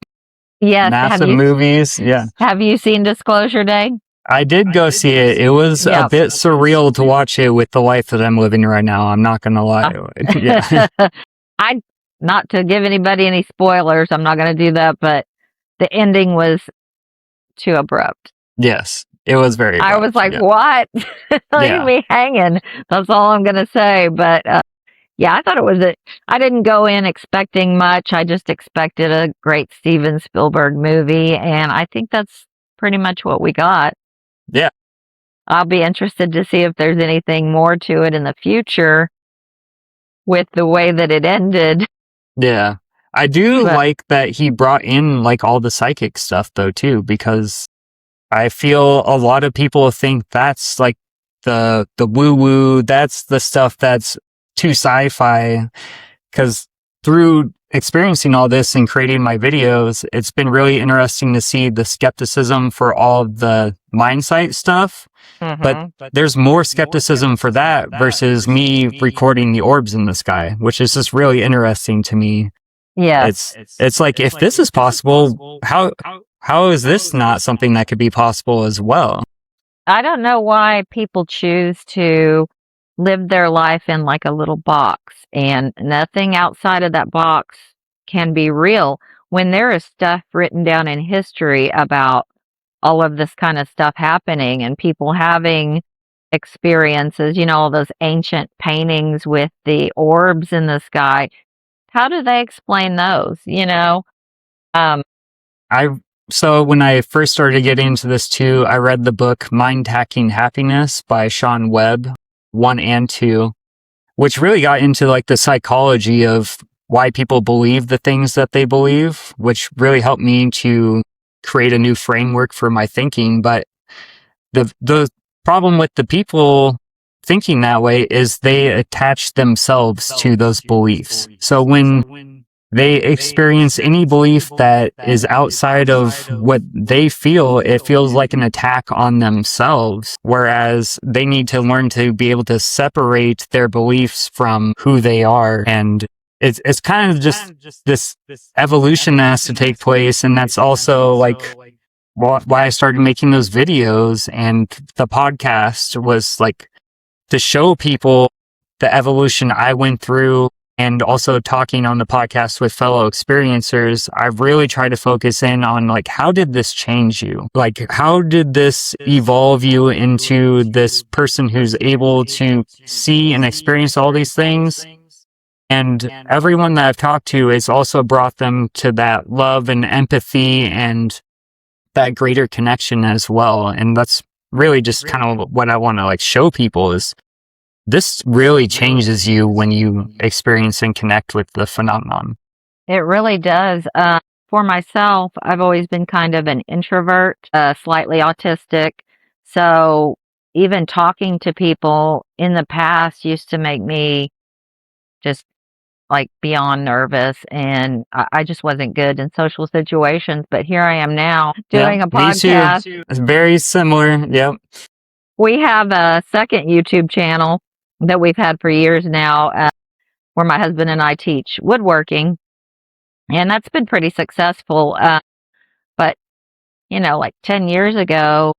Yes.
Massive movies. Yeah.
Have you seen Disclosure Day?
I did go see it. It was a bit surreal to watch it with the life that I'm living right now. I'm not going to lie. Yeah.
Not to give anybody any spoilers, I'm not going to do that, but the ending was too abrupt.
Yes. It was very
I
rough.
was like,
Yeah.
what? Leave
Yeah.
me hanging. That's all I'm going to say. But yeah, I thought it was I didn't go in expecting much. I just expected a great Steven Spielberg movie. And I think that's pretty much what we got.
Yeah.
I'll be interested to see if there's anything more to it in the future with the way that it ended.
Yeah. I do
But
like that he brought in like all the psychic stuff though too, because I feel a lot of people think that's like the woo woo, that's the stuff that's too sci-fi. Because through experiencing all this and creating my videos, it's been really interesting to see the skepticism for all of the mind sight stuff. But there's more skepticism for that versus me recording the orbs in the sky, which is just really interesting to me.
yeah,
It's like, if this is possible, how is this not something that could be possible as well?
I don't know why people choose to live their life in like a little box and nothing outside of that box can be real when there is stuff written down in history about all of this kind of stuff happening and people having experiences, all those ancient paintings with the orbs in the sky. How do they explain those? Um,
So when I first started getting into this too, I read the book Mind Hacking Happiness by Sean Webb, 1 and 2, which really got into like the psychology of why people believe the things that they believe, which really helped me to create a new framework for my thinking. But the problem with the people thinking that way is they attach themselves to those beliefs. So when they experience any belief that is outside of what they feel, it feels like an attack on themselves, whereas they need to learn to be able to separate their beliefs from who they are. And it's kind of just this evolution that has to take place. And that's also like why I started making those videos, and the podcast was like to show people the evolution I went through. And also talking on the podcast with fellow experiencers, I've really tried to focus in on like, how did this change you? Like, how did this evolve you into this person who's able to see and experience all these things? And everyone that I've talked to has also brought them to that love and empathy and that greater connection as well. And that's really just kind of what I want to like show people is this really changes you when you experience and connect with the phenomenon.
It really does. For myself, I've always been kind of an introvert, slightly autistic. So even talking to people in the past used to make me just like beyond nervous. And I just wasn't good in social situations. But here I am now doing a podcast.
Me too. It's very similar. Yep.
We have a second YouTube channel that we've had for years now, where my husband and I teach woodworking, and that's been pretty successful. But like 10 years ago,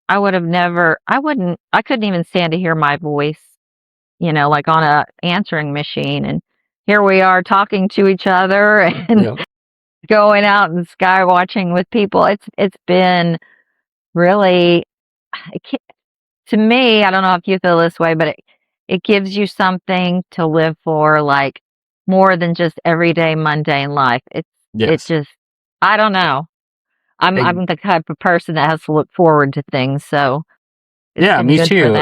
I couldn't even stand to hear my voice, like on a answering machine. And here we are talking to each other and
Yep.
going out and sky watching with people. It's been really, to me, I don't know if you feel this way, but it gives you something to live for, like more than just everyday mundane life. It just, I don't know. I'm the type of person that has to look forward to things. So
yeah, me too.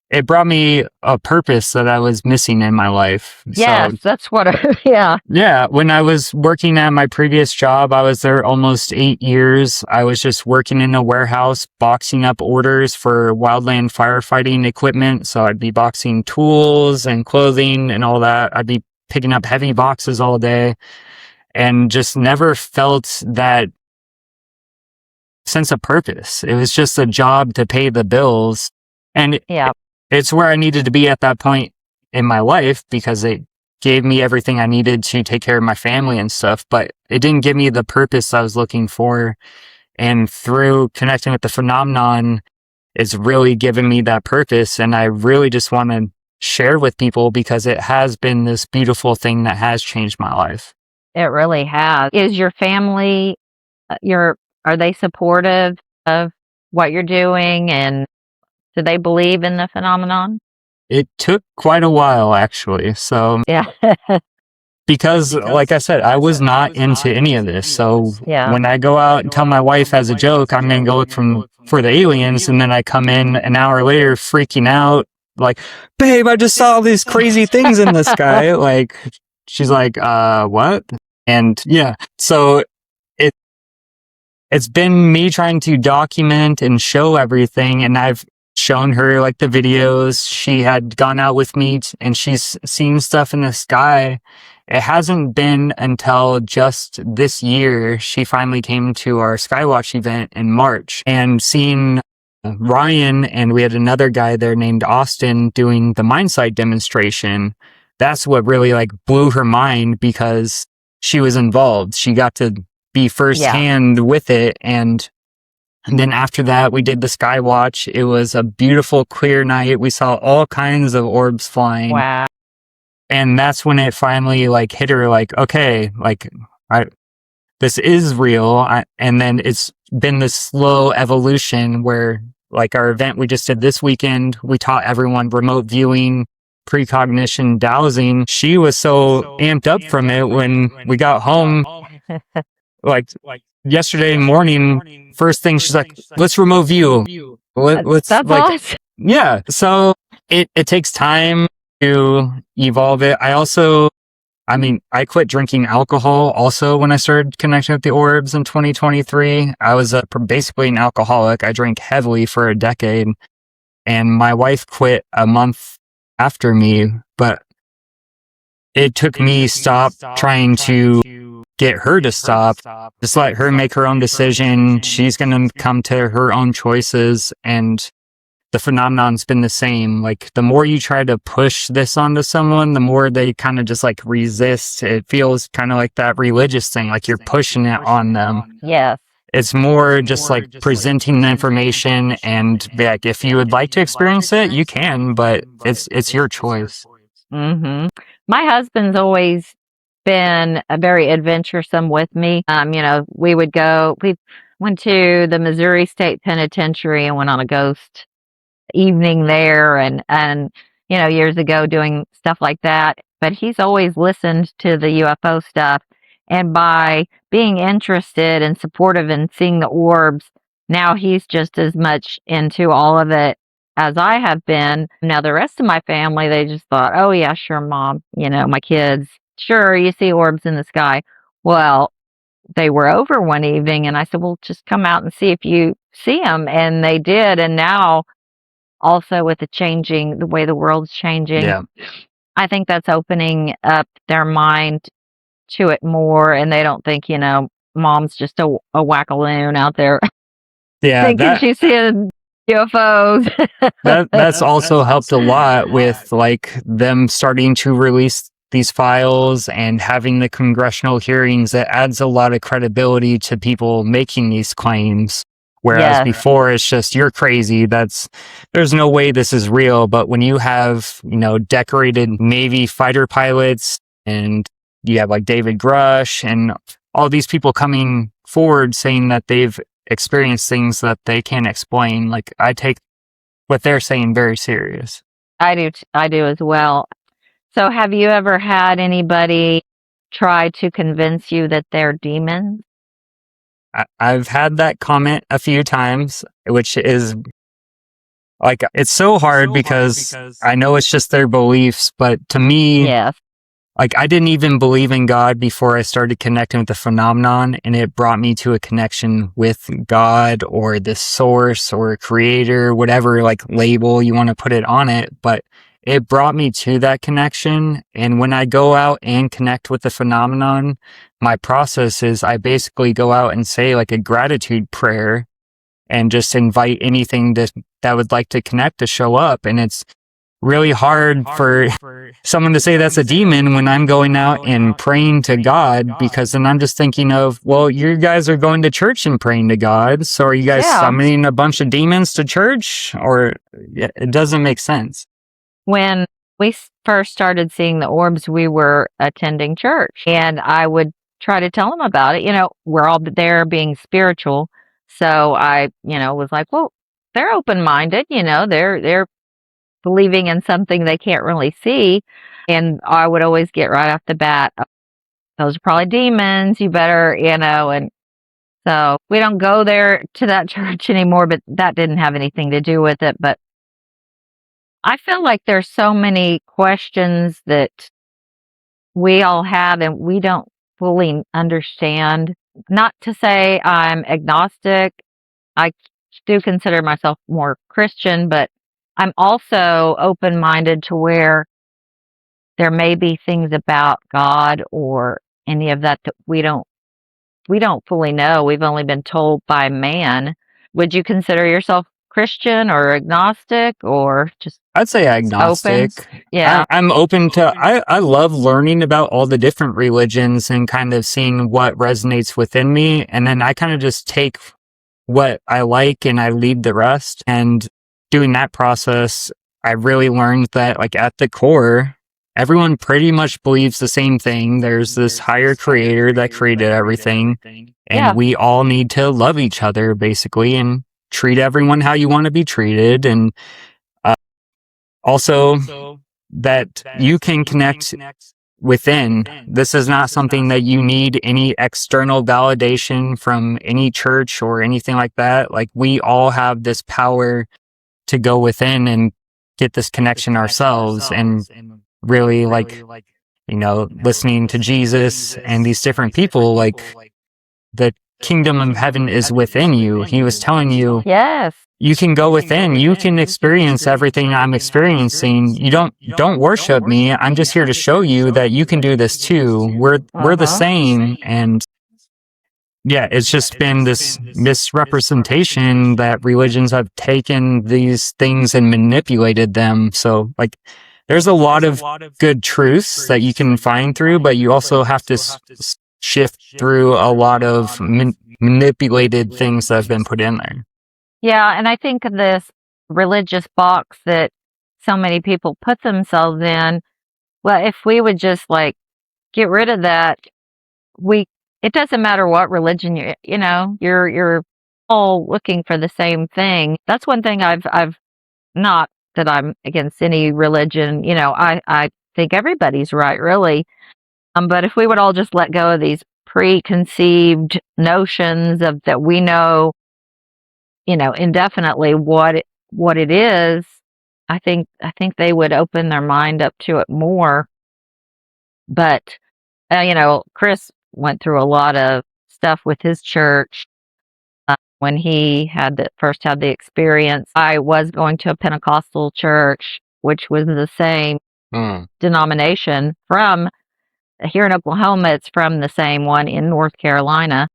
It brought me a purpose that I was missing in my life.
Yes, so, that's what. Yeah.
Yeah. When I was working at my previous job, I was there almost 8 years. I was just working in a warehouse, boxing up orders for wildland firefighting equipment. So I'd be boxing tools and clothing and all that. I'd be picking up heavy boxes all day and just never felt that sense of purpose. It was just a job to pay the bills. And
yeah,
it's where I needed to be at that point in my life because it gave me everything I needed to take care of my family and stuff, but it didn't give me the purpose I was looking for. And through connecting with the phenomenon, it's really given me that purpose. And I really just want to share with people because it has been this beautiful thing that has changed my life.
It really has. Is your family, are they supportive of what you're doing, and do they believe in the phenomenon?
It took quite a while, actually. So,
Yeah.
because, like I said, I was not into any of this. So,
Yeah.
when I go out and tell my wife as a joke, I'm going to go look for the aliens, and then I come in an hour later freaking out, like, babe, I just saw these crazy things in the sky. Like, she's like, what? And yeah, so it's been me trying to document and show everything, and I've shown her like the videos. She had gone out with me and she's seen stuff in the sky. It hasn't been until just this year she finally came to our Skywatch event in March and seen Ryan, and we had another guy there named Austin doing the Mindsight demonstration. That's what really like blew her mind, because she was involved. She got to be firsthand with it. And then after that, we did the Skywatch. It was a beautiful, clear night. We saw all kinds of orbs flying.
Wow.
And that's when it finally like hit her, like, okay, like this is real. And then it's been this slow evolution where, like, our event we just did this weekend, we taught everyone remote viewing, precognition dowsing. She was so amped up from it when we got home. Like yesterday morning, first thing she's like, let's remote view. Let's
That's
like,
awesome.
yeah. So it takes time to evolve it. I quit drinking alcohol also when I started connecting with the orbs in 2023. I was basically an alcoholic. I drank heavily for a decade, and my wife quit a month after me, but it took me trying to get her to stop. Just let her make her own decision. She's going to come to her own choices. And the phenomenon's been the same. Like, the more you try to push this onto someone, the more they kind of just like resist. It feels kind of like that religious thing, like you're pushing it on them.
Yes.
It's more just like presenting the information and be like, if you would like to experience it, you can, but it's your choice.
Mm-hmm. My husband's always been a very adventuresome with me. We went to the Missouri State Penitentiary and went on a ghost evening there, and years ago doing stuff like that. But he's always listened to the UFO stuff, and by being interested and supportive and seeing the orbs, now he's just as much into all of it as I have been. Now the rest of my family, they just thought, oh yeah, sure, Mom, my kids, sure, you see orbs in the sky. Well, they were over one evening, and I said, well, just come out and see if you see them. And they did. And now, also with the way the world's changing,
Yeah.
I think that's opening up their mind to it more. And they don't think, Mom's just a wackaloon out there thinking she's seeing UFOs.
That's also helped a lot with like them starting to release these files and having the congressional hearings. That adds a lot of credibility to people making these claims. Whereas before it's just, you're crazy. There's no way this is real. But when you have, decorated Navy fighter pilots, and you have like David Grush and all these people coming forward saying that they've experienced things that they can't explain, like, I take what they're saying very serious.
I do as well. So have you ever had anybody try to convince you that they're demons?
I've had that comment a few times, which is like, it's so hard because I know it's just their beliefs, but to me,
yes.
Like, I didn't even believe in God before I started connecting with the phenomenon, and it brought me to a connection with God or the source or creator, whatever like label you want to put it on it. But it brought me to that connection. And when I go out and connect with the phenomenon, my process is I basically go out and say like a gratitude prayer and just invite anything that would like to connect to show up. And it's really hard for someone to say that's a demon when I'm going out and praying to God, because then I'm just thinking of, well, you guys are going to church and praying to God. So are you guys summoning a bunch of demons to church? Or it doesn't make sense.
When we first started seeing the orbs, we were attending church, and I would try to tell them about it. We're all there being spiritual, So I, was like, well, they're open-minded, they're believing in something they can't really see. And I would always get right off the bat, "Oh, those are probably demons, you better, and so we don't go there to that church anymore, but that didn't have anything to do with it. But I feel like there's so many questions that we all have and we don't fully understand. Not to say I'm agnostic. I do consider myself more Christian, but I'm also open-minded to where there may be things about God or any of that that we don't fully know. We've only been told by man. Would you consider yourself Christian or agnostic or just
I'd say
open?
agnostic.
Yeah.
I'm open to, I love learning about all the different religions and kind of seeing what resonates within me. And then I kind of just take what I like and I leave the rest. And doing that process, I really learned that, like, at the core, everyone pretty much believes the same thing. There's this higher creator that created everything, and
Yeah.
we all need to love each other, basically, and treat everyone how you want to be treated. And also that you can connect within. This is not something that you need any external validation from any church or anything like that. Like, we all have this power to go within and get this connection ourselves, and really, like, listening to Jesus and these different people, like, the kingdom of heaven is within you. He was telling you,
Yes.
you can go within, you can experience everything I'm experiencing. You don't worship me. I'm just here to show you that you can do this too. We're the same. And yeah, it's just been this misrepresentation that religions have taken these things and manipulated them. So, like, there's a lot of good truths that you can find through, but you also have to shift through a lot of manipulated things that have been put in there.
Yeah, and I think of this religious box that so many people put themselves in. Well, if we would just like get rid of that, it doesn't matter what religion you're all looking for the same thing. That's one thing I've not that I'm against any religion, I think everybody's right, really. But if we would all just let go of these preconceived notions of that we know, indefinitely what it is, I think they would open their mind up to it more. But Chris went through a lot of stuff with his church when he first had the experience. I was going to a Pentecostal church, which was the same denomination from here in Oklahoma. It's from the same one in North Carolina.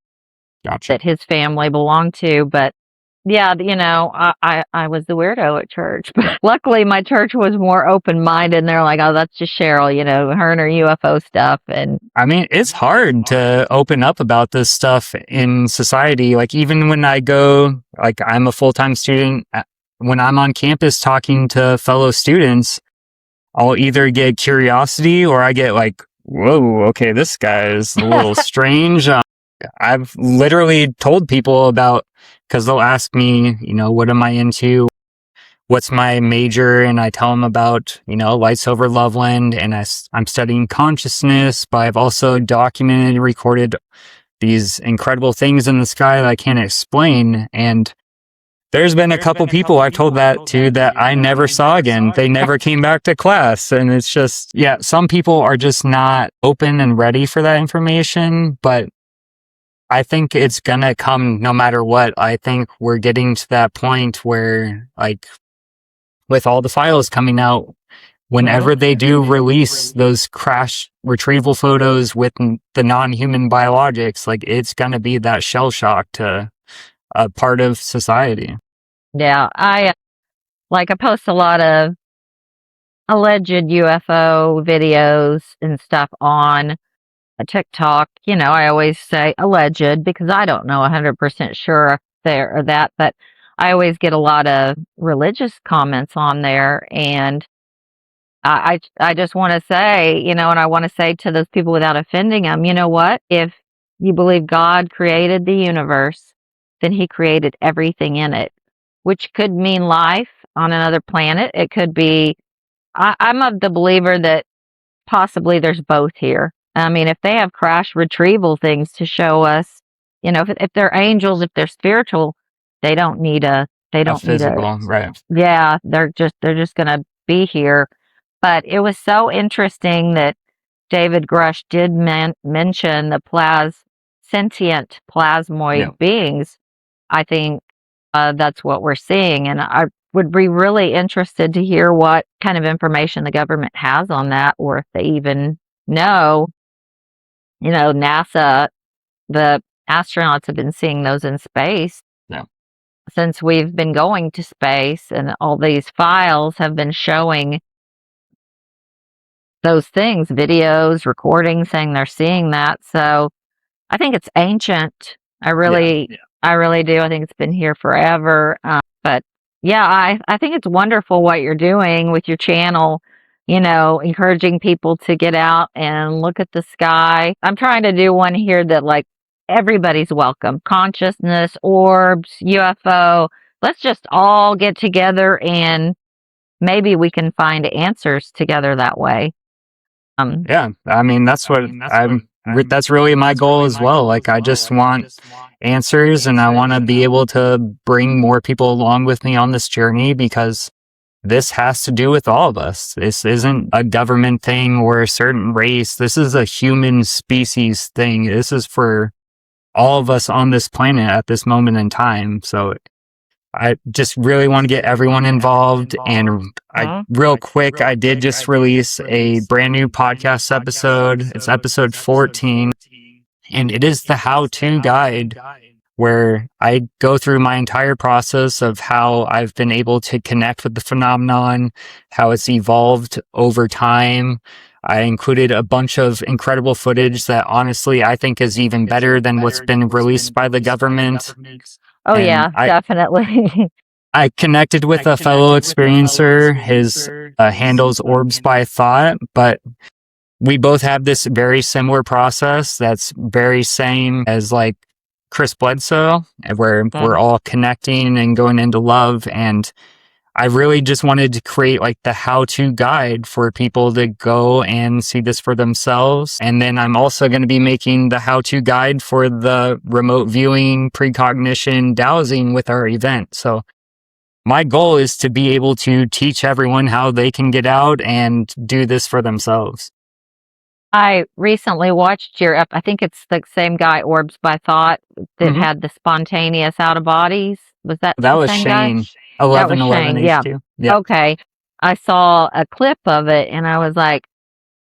Gotcha.
That his family belonged to. But yeah, I was the weirdo at church. But luckily, my church was more open-minded, and they're like, "Oh, that's just Cheryl, her and her UFO stuff." And
I mean, it's hard to open up about this stuff in society. Like, even when I go, like, I'm a full-time student, when I'm on campus talking to fellow students, I'll either get curiosity or I get like, whoa, okay, this guy is a little strange. I've literally told people about, because they'll ask me, what am I into? What's my major? And I tell them about, Lights Over Loveland, and I'm studying consciousness, but I've also documented and recorded these incredible things in the sky that I can't explain. And there's been a couple people I've told that to that I never saw again. They never came back to class. And it's just, yeah, some people are just not open and ready for that information, but I think it's gonna come no matter what. I think we're getting to that point where, like, with all the files coming out, whenever they do release those crash retrieval photos with the non-human biologics, like, it's gonna be that shell shock to a part of society.
yeah, I post a lot of alleged UFO videos and stuff on TikTok. I always say alleged because I don't know 100% sure if there or that, but I always get a lot of religious comments on there. And I just want to say, and I want to say to those people without offending them, you know what? If you believe God created the universe, then he created everything in it, which could mean life on another planet. It could be, I'm of the believer that possibly there's both here. I mean, if they have crash retrieval things to show us, if they're angels, if they're spiritual, they don't need a,
physical, right?
yeah, they're just going to be here. But it was so interesting that David Grush did mention the sentient plasmoid beings. I think that's what we're seeing. And I would be really interested to hear what kind of information the government has on that, or if they even know. NASA, the astronauts have been seeing those in space since we've been going to space, and all these files have been showing those things, videos, recordings, saying they're seeing that. So I think it's ancient. I really do. I think it's been here forever. But yeah, I think it's wonderful what you're doing with your channel, encouraging people to get out and look at the sky. I'm trying to do one here that like everybody's welcome. Consciousness, orbs, UFO. Let's just all get together and maybe we can find answers together that way.
Yeah, I mean, that's that's really my goal as well. Like, I just want answers, and I want to be able to bring more people along with me on this journey, because this has to do with all of us. This isn't a government thing or a certain race. This is a human species thing. This is for all of us on this planet at this moment in time. So I just really want to get everyone involved. And real quick, I did just release a brand new podcast episode. It's episode 14, and it is the how-to guide, where I go through my entire process of how I've been able to connect with the phenomenon, how it's evolved over time. I included a bunch of incredible footage that honestly I think is even better than what's been released by the government.
Oh, and yeah, definitely.
I connected with a fellow experiencer. His handle's Orbs by Thought, but we both have this very similar process that's very same as like Chris Bledsoe, where we're all connecting and going into love. And I really just wanted to create like the how-to guide for people to go and see this for themselves. And then I'm also going to be making the how-to guide for the remote viewing, precognition, dowsing with our event. So my goal is to be able to teach everyone how they can get out and do this for themselves.
I recently watched I think it's the same guy, Orbs by Thought, that had the spontaneous out of bodies. Was that
was
same
Shane?
Guy?
11
yeah.
Yeah.
Okay. I saw a clip of it and I was like,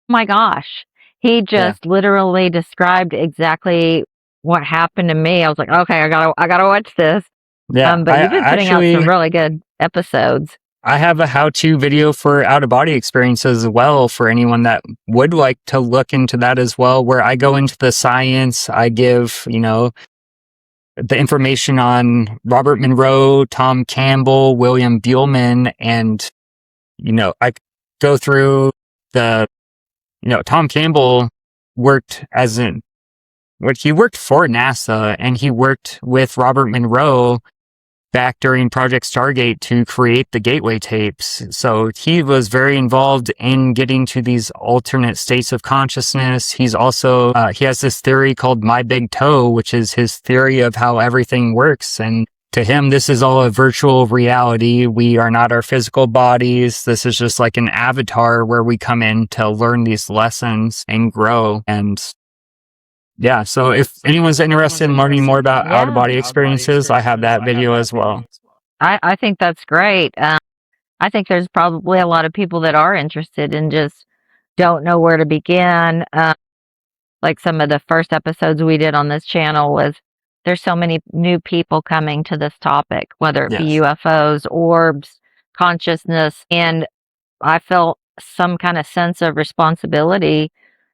oh my gosh. He just literally described exactly what happened to me. I was like, okay, I gotta watch this.
Yeah.
But you've been putting out some really good episodes.
I have a how-to video for out-of-body experiences as well, for anyone that would like to look into that as well, where I go into the science. I give, the information on Robert Monroe, Tom Campbell, William Buellman, and, I go through Tom Campbell worked he worked for NASA, and he worked with Robert Monroe back during Project Stargate to create the Gateway tapes. So he was very involved in getting to these alternate states of consciousness. He's also, he has this theory called My Big Toe, which is his theory of how everything works. And to him, this is all a virtual reality. We are not our physical bodies. This is just like an avatar where we come in to learn these lessons and grow. And yeah, so if anyone's interested in learning more about out-of-body experiences, I have that video as well.
I think that's great. I think there's probably a lot of people that are interested and just don't know where to begin. Like some of the first episodes we did on this channel was, there's so many new people coming to this topic, whether it be UFOs, orbs, consciousness, and I felt some kind of sense of responsibility,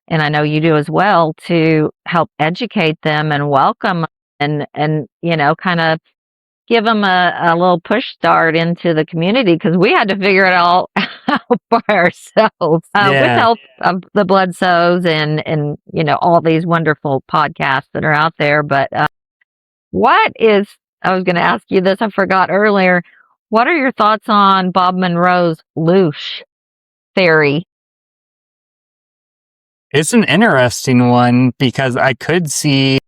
and I know you do as well, to help educate them and welcome and kind of give them a little push start into the community, because we had to figure it all out for ourselves with help of the Bledsoes and all these wonderful podcasts that are out there. But what is I was going to ask you this. I forgot earlier. What are your thoughts on Bob Monroe's loosh theory?
It's an interesting one because I could see,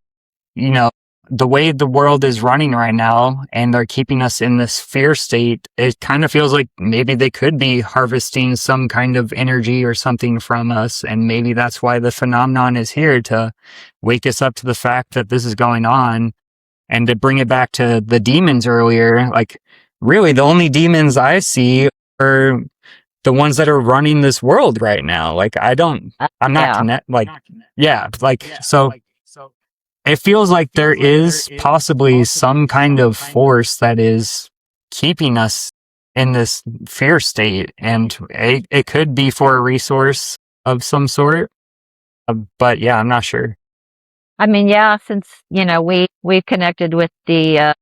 the way the world is running right now and they're keeping us in this fear state. It kind of feels like maybe they could be harvesting some kind of energy or something from us. And maybe that's why the phenomenon is here, to wake us up to the fact that this is going on. And to bring it back to the demons earlier, like really the only demons I see are the ones that are running this world right now. Like I'm not so it feels like there is possibly some kind of force that is keeping us in this fear state, and it could be for a resource of some sort. But yeah, I'm not sure.
I mean, yeah, since, we've connected with the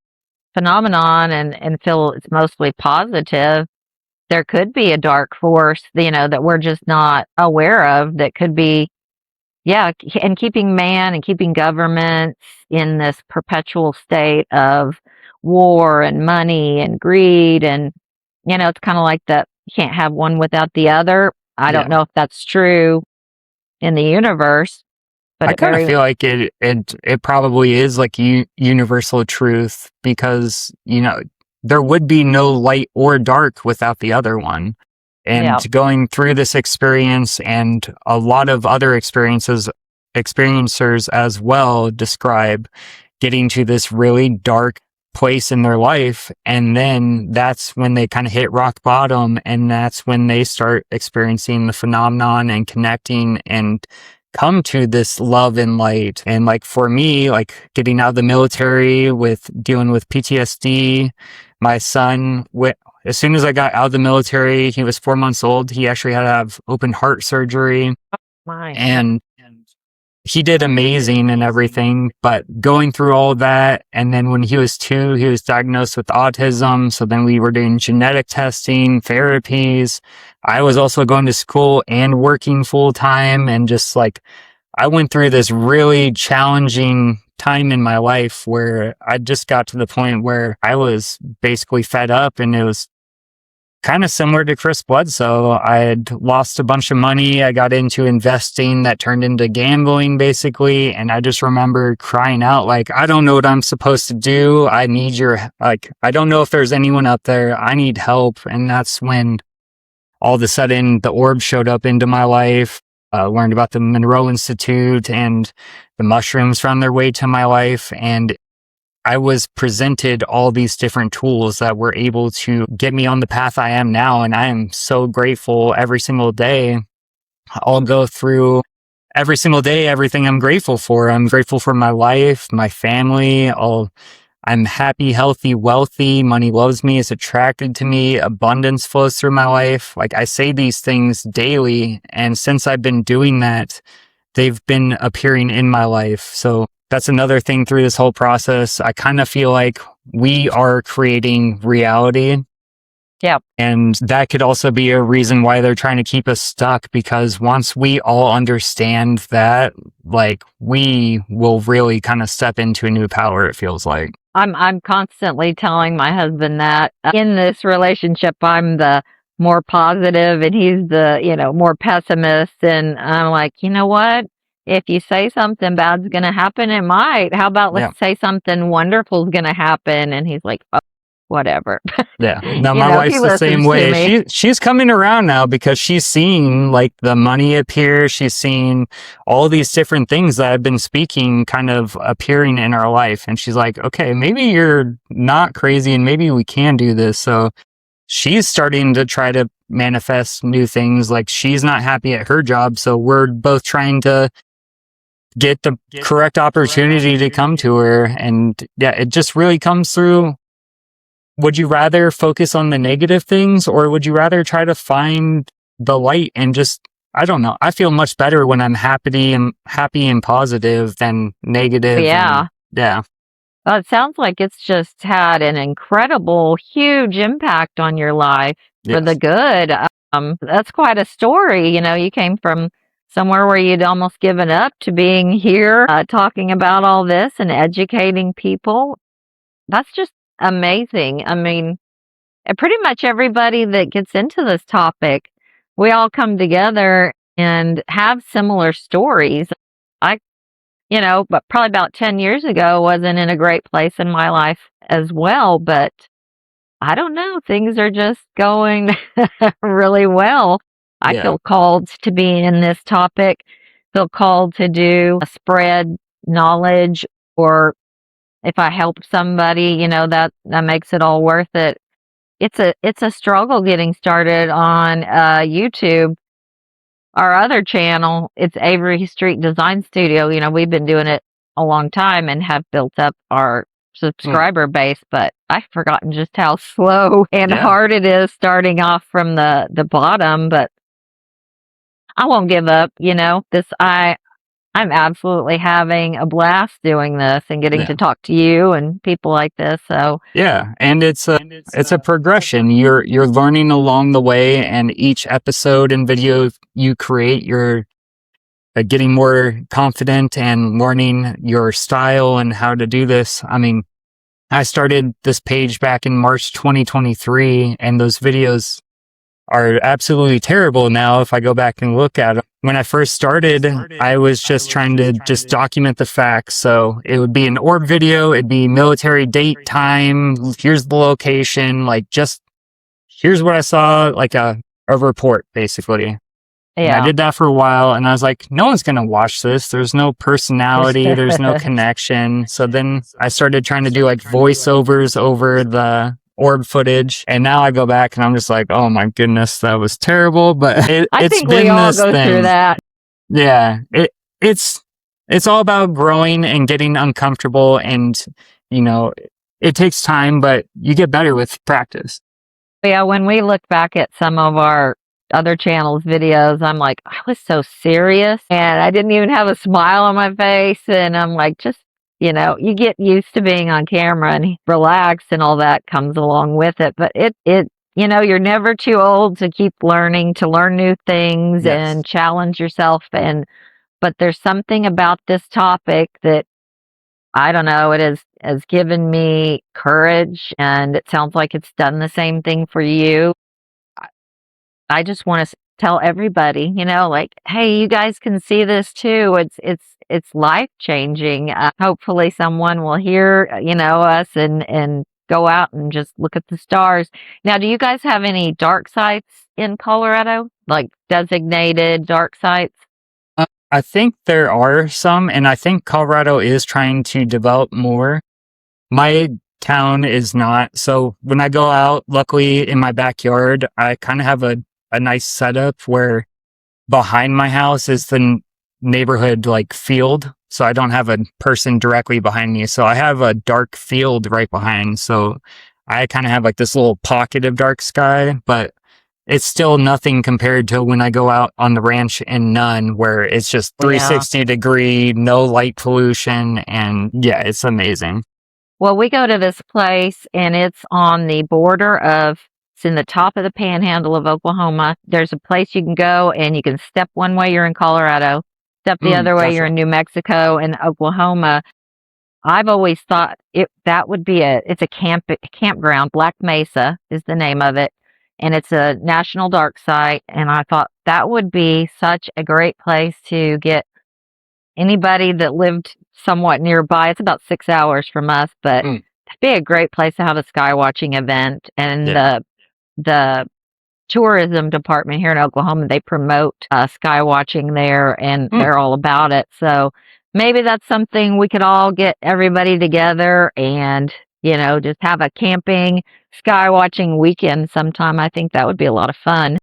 phenomenon and feel it's mostly positive, there could be a dark force, that we're just not aware of, that could be, and keeping man and keeping governments in this perpetual state of war and money and greed. And, it's kind of like that you can't have one without the other. I don't know if that's true in the universe. But
I kind of feel like it probably is like universal truth, because, there would be no light or dark without the other one. And going through this experience, and a lot of other experiencers as well describe getting to this really dark place in their life. And then that's when they kind of hit rock bottom. And that's when they start experiencing the phenomenon and connecting and come to this love and light. And like for me, like getting out of the military, with dealing with PTSD, my son, as soon as I got out of the military, he was 4 months old. He actually had to have open heart surgery. And he did amazing and everything, but going through all of that, and then when he was 2, he was diagnosed with autism. So then we were doing genetic testing, therapies. I was also going to school and working full time, and just like, I went through this really challenging time in my life where I just got to the point where I was basically fed up. And it was kind of similar to Chris Bledsoe. I had lost a bunch of money. I got into investing that turned into gambling, basically. And I just remember crying out, like, I don't know what I'm supposed to do. I need I don't know if there's anyone up there. I need help. And that's when all of a sudden the orbs showed up into my life. Learned about the Monroe Institute, and the mushrooms found their way to my life. And I was presented all these different tools that were able to get me on the path I am now. And I am so grateful every single day. I'll go through every single day everything I'm grateful for. I'm grateful for my life, my family. I'm happy, healthy, wealthy. Money loves me, is attracted to me. Abundance flows through my life. Like, I say these things daily. And since I've been doing that, they've been appearing in my life. So that's another thing through this whole process. I kind of feel like we are creating reality.
Yeah.
And that could also be a reason why they're trying to keep us stuck, because once we all understand that, like, we will really kind of step into a new power, it feels like.
I'm constantly telling my husband that in this relationship, I'm the more positive and he's the, more pessimist. And I'm like, you know what? If you say something bad's going to happen, it might. How about let's say something wonderful's going to happen? And he's like, oh, whatever.
Yeah. No, my wife's the same way. She's coming around now because she's seeing like the money appear. She's seeing all these different things that I've been speaking kind of appearing in our life. And she's like, okay, maybe you're not crazy and maybe we can do this. So she's starting to try to manifest new things. Like, she's not happy at her job. So we're both trying to get the correct opportunity to come to her. And yeah, it just really comes through. Would you rather focus on the negative things, or would you rather try to find the light and just, I don't know. I feel much better when I'm happy and positive than negative.
Yeah.
Yeah.
Well, it sounds like it's just had an incredible, huge impact on your life for the good. That's quite a story. You came from somewhere where you'd almost given up to being here, talking about all this and educating people. that's just amazing. I mean, and pretty much everybody that gets into this topic, we all come together and have similar stories. I, but probably about 10 years ago wasn't in a great place in my life as well, but I don't know, things are just going really well. I
Yeah.
feel called to be in this topic, feel called to spread knowledge, or if I help somebody, that makes it all worth it. It's a struggle getting started on YouTube. Our other channel, it's Avery Street Design Studio. We've been doing it a long time and have built up our subscriber base, but I've forgotten just how slow and hard it is starting off from the bottom. But I won't give up. I'm absolutely having a blast doing this and getting to talk to you and people like this. So
yeah, and it's a progression. You're learning along the way, and each episode and video you create, you're getting more confident and learning your style and how to do this. I mean, I started this page back in March 2023, and those videos are absolutely terrible now if I go back and look at them. When I first started, I was just trying to just document the facts. So it would be an orb video, it'd be military date, time, here's the location, like just here's what I saw, like a report basically. And I did that for a while, and I was like, no one's going to watch this. There's no personality. There's no connection. So then I started trying to do like voiceovers over the orb footage. And now I go back and I'm just like, oh my goodness, that was terrible. But
I
it's
think
been
we all
this
go
thing.
through that.
Yeah. It's all about growing and getting uncomfortable. And, it takes time, but you get better with practice.
Yeah, when we look back at some of our other channels' videos, I'm like, I was so serious and I didn't even have a smile on my face. And I'm like, just, you get used to being on camera and relaxed, and all that comes along with it. But you're never too old to keep learning, to learn new things and challenge yourself. But there's something about this topic that, I don't know, it has given me courage, and it sounds like it's done the same thing for you. I just want to tell everybody, like, hey, you guys can see this too. It's life changing. Hopefully, someone will hear, us and go out and just look at the stars. Now, do you guys have any dark sites in Colorado, like designated dark sites?
I think there are some, and I think Colorado is trying to develop more. My town is not. So when I go out, luckily in my backyard, I kind of have a nice setup where behind my house is the neighborhood like field. So I don't have a person directly behind me. So I have a dark field right behind. So I kind of have like this little pocket of dark sky, but it's still nothing compared to when I go out on the ranch in Nunn, where it's just 360 degree, no light pollution. And yeah, it's amazing.
Well, we go to this place and it's on the border it's in the top of the panhandle of Oklahoma. There's a place you can go and you can step one way, you're in Colorado, step the other way, you're in New Mexico and Oklahoma. I've always thought that would be it's a campground. Black Mesa is the name of it. And it's a national dark site. And I thought that would be such a great place to get anybody that lived somewhat nearby. It's about 6 hours from us, but it'd be a great place to have a sky watching event. And the tourism department here in Oklahoma, they promote sky watching there, and they're all about it. So maybe that's something we could all get everybody together and, just have a camping, sky watching weekend sometime. I think that would be a lot of fun.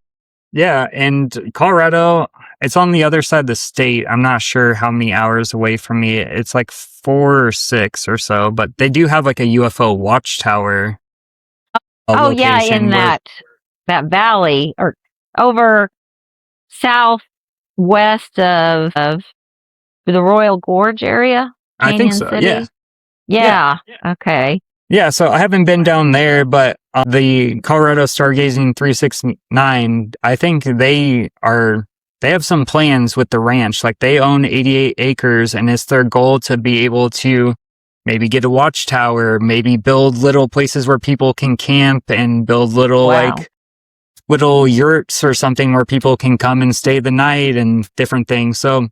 Yeah, and Colorado, it's on the other side of the state. I'm not sure how many hours away from me. It's like 4 or 6 or so, but they do have like a UFO watchtower.
Oh yeah, in that valley or over southwest of the Royal Gorge area. Canyon
I think so.
City? Yeah. Okay.
Yeah, so I haven't been down there, but the Colorado Stargazing 369, I think they have some plans with the ranch. Like they own 88 acres, and it's their goal to be able to maybe get a watchtower, maybe build little places where people can camp and build little little yurts or something where people can come and stay the night and different things. So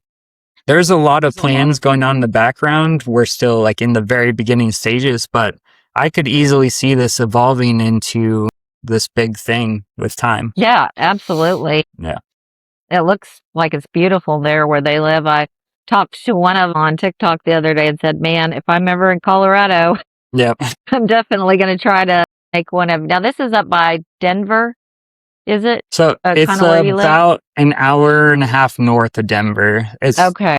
there's a lot of plans going on in the background. We're still like in the very beginning stages, but I could easily see this evolving into this big thing with time.
Yeah, absolutely.
Yeah.
It looks like it's beautiful there where they live. I talked to one of them on TikTok the other day and said, man, if I'm ever in Colorado, I'm definitely going to try to make one of. Now, this is up by Denver, is it?
So it's about an hour and a half north of Denver. It's
okay.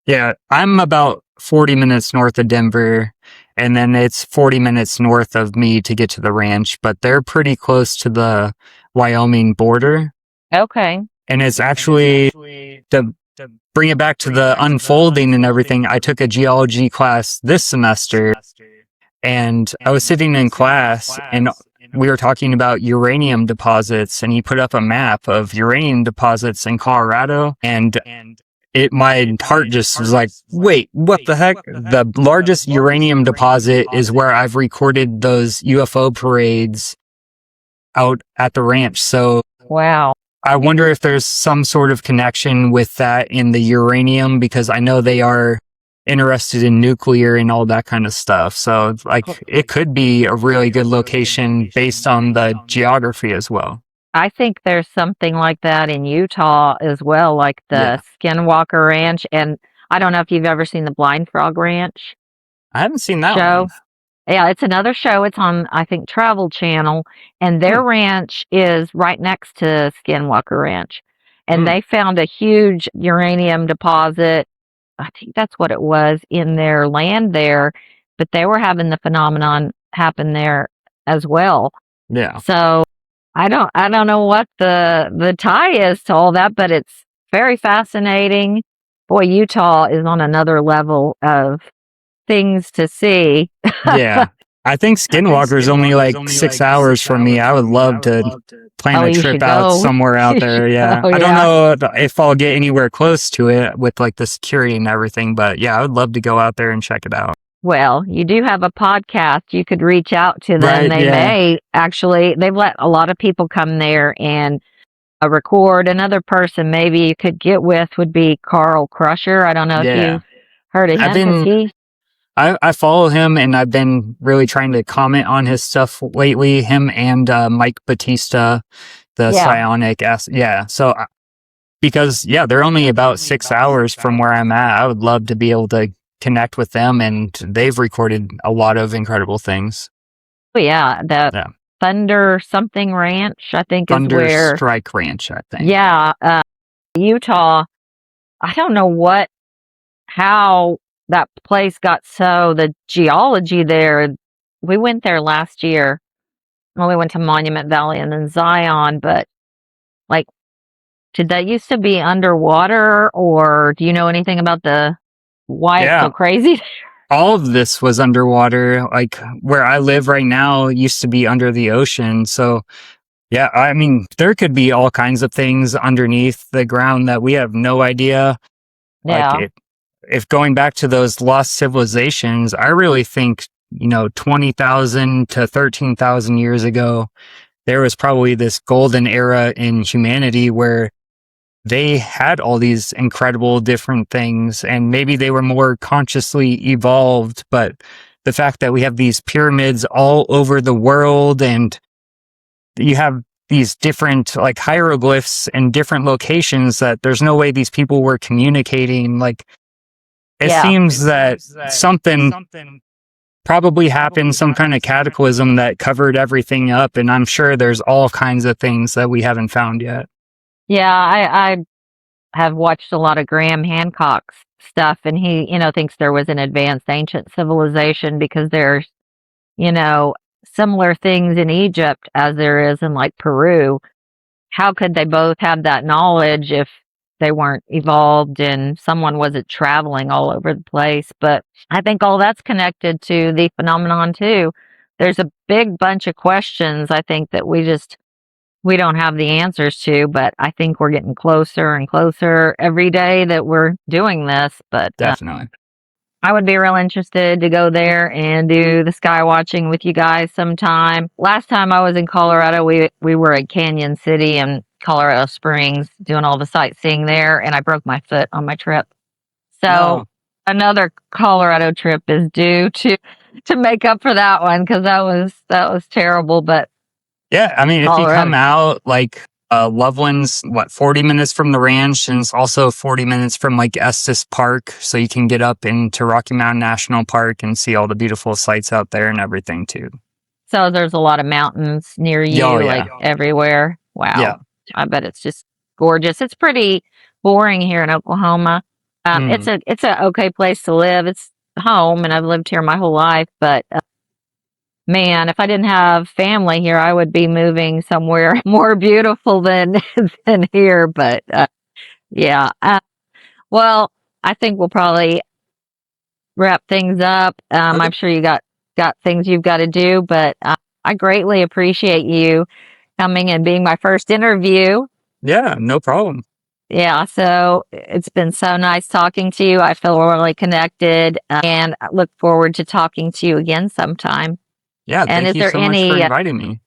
Yeah, I'm about 40 minutes north of Denver, and then it's 40 minutes north of me to get to the ranch, but they're pretty close to the Wyoming border.
Okay.
And it's actually, to bring it back to the unfolding and everything, I took a geology class this semester, and I was sitting in class, and we were talking about uranium deposits, and he put up a map of uranium deposits in Colorado, and my heart just was like, wait, what the heck? The largest uranium deposit is where I've recorded those UFO parades out at the ranch. So
wow.
I wonder if there's some sort of connection with that in the uranium, because I know they are interested in nuclear and all that kind of stuff. So like it could be a really good location based on the geography as well.
I think there's something like that in Utah as well, like the Skinwalker Ranch. And I don't know if you've ever seen the Blind Frog Ranch.
I haven't seen that
show.
one.
Yeah, it's another show. It's on, I think, Travel Channel. And their ranch is right next to Skinwalker Ranch. And they found a huge uranium deposit. I think that's what it was in their land there. But they were having the phenomenon happen there as well.
Yeah.
So I don't know what the tie is to all that, but it's very fascinating. Boy, Utah is on another level of things to see.
Yeah. I think Skinwalker is only like 6 hours from me. I would love to plan a trip out somewhere out there. Yeah. I don't know if I'll get anywhere close to it with like the security and everything, but yeah, I would love to go out there and check it out.
Well, you do have a podcast. You could reach out to them. They may actually, they've let a lot of people come there and record. Another person maybe you could get with would be Carl Crusher. I don't know if you've heard of him.
I follow him, and I've been really trying to comment on his stuff lately. Him and Mike Batista, the psionic acid. Yeah. So because they're only about 6 hours from where I'm at. I would love to be able to connect with them, and they've recorded a lot of incredible things.
Oh, yeah. The Thunder something ranch, I think, is where...
Thunder Strike Ranch, I think.
Yeah. Utah, I don't know how that place got the geology there. We went there last year. Well, we went to Monument Valley and then Zion, but like, did that used to be underwater, or do you know anything about why it's so crazy?
All of this was underwater. Like where I live right now used to be under the ocean. So yeah, I mean, there could be all kinds of things underneath the ground that we have no idea.
Yeah.
Like if going back to those lost civilizations, I really think, 20,000 to 13,000 years ago, there was probably this golden era in humanity where they had all these incredible different things, and maybe they were more consciously evolved. But the fact that we have these pyramids all over the world, and you have these different like hieroglyphs in different locations, that there's no way these people were communicating. Like it seems that something probably happened, some kind of cataclysm that covered everything up. And I'm sure there's all kinds of things that we haven't found yet.
Yeah, I have watched a lot of Graham Hancock's stuff, and he, thinks there was an advanced ancient civilization because there's, similar things in Egypt as there is in like Peru. How could they both have that knowledge if they weren't evolved and someone wasn't traveling all over the place? But I think all that's connected to the phenomenon too. There's a big bunch of questions, I think, that we don't have the answers to, but I think we're getting closer and closer every day that we're doing this. But
definitely.
I would be real interested to go there and do the sky watching with you guys sometime. Last time I was in Colorado, we were at Canyon City and Colorado Springs doing all the sightseeing there, and I broke my foot on my trip. So
No.
another Colorado trip is due to make up for that one, because that was terrible. But
Yeah, I mean, if you
Colorado,
come out, like, Loveland's, 40 minutes from the ranch, and it's also 40 minutes from, like, Estes Park, so you can get up into Rocky Mountain National Park and see all the beautiful sights out there and everything, too.
so there's a lot of mountains near you,
Oh,
like
yeah.
everywhere. Wow.
Yeah.
I bet it's just gorgeous. It's pretty boring here in Oklahoma. It's a okay place to live. It's home, and I've lived here my whole life. But man, if I didn't have family here, I would be moving somewhere more beautiful than than here. But yeah. Well, I think we'll probably wrap things up.
Okay.
I'm sure you got things you've got to do, but I greatly appreciate you coming and being my first interview.
Yeah, no problem.
Yeah, so it's been so nice talking to you. I feel really connected, and I look forward to talking to you again sometime.
Yeah,
And
thank
is
you
there
so much for inviting me.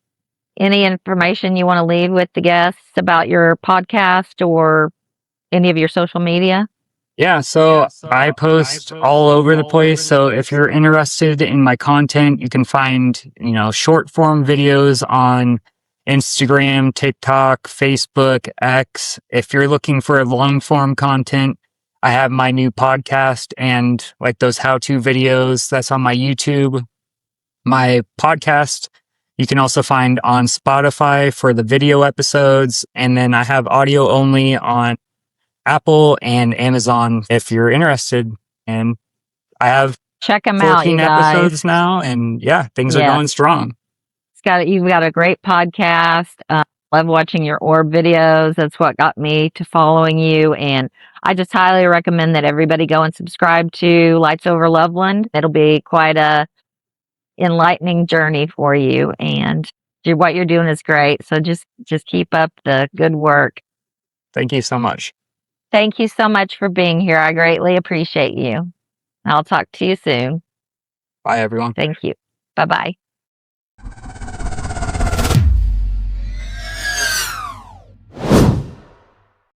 any information you want to leave with the guests about your podcast or any of your social media?
Yeah, so I post all over the place. So if you're interested in my content, you can find, short form videos on Instagram, TikTok, Facebook, X. If you're looking for long form content, I have my new podcast and like those how-to videos that's on my YouTube. My podcast, you can also find on Spotify for the video episodes. And then I have audio only on Apple and Amazon if you're interested. And I have
Check them out,
14
you guys.
episodes now, and yeah, things are going strong.
You've got a great podcast. Love watching your orb videos. That's what got me to following you, and I just highly recommend that everybody go and subscribe to Lights Over Loveland. It'll be quite a enlightening journey for you, and what you're doing is great. So just keep up the good work.
Thank you so much.
Thank you so much for being here. I greatly appreciate you. I'll talk to you soon.
Bye, everyone.
Thank you. Bye-bye.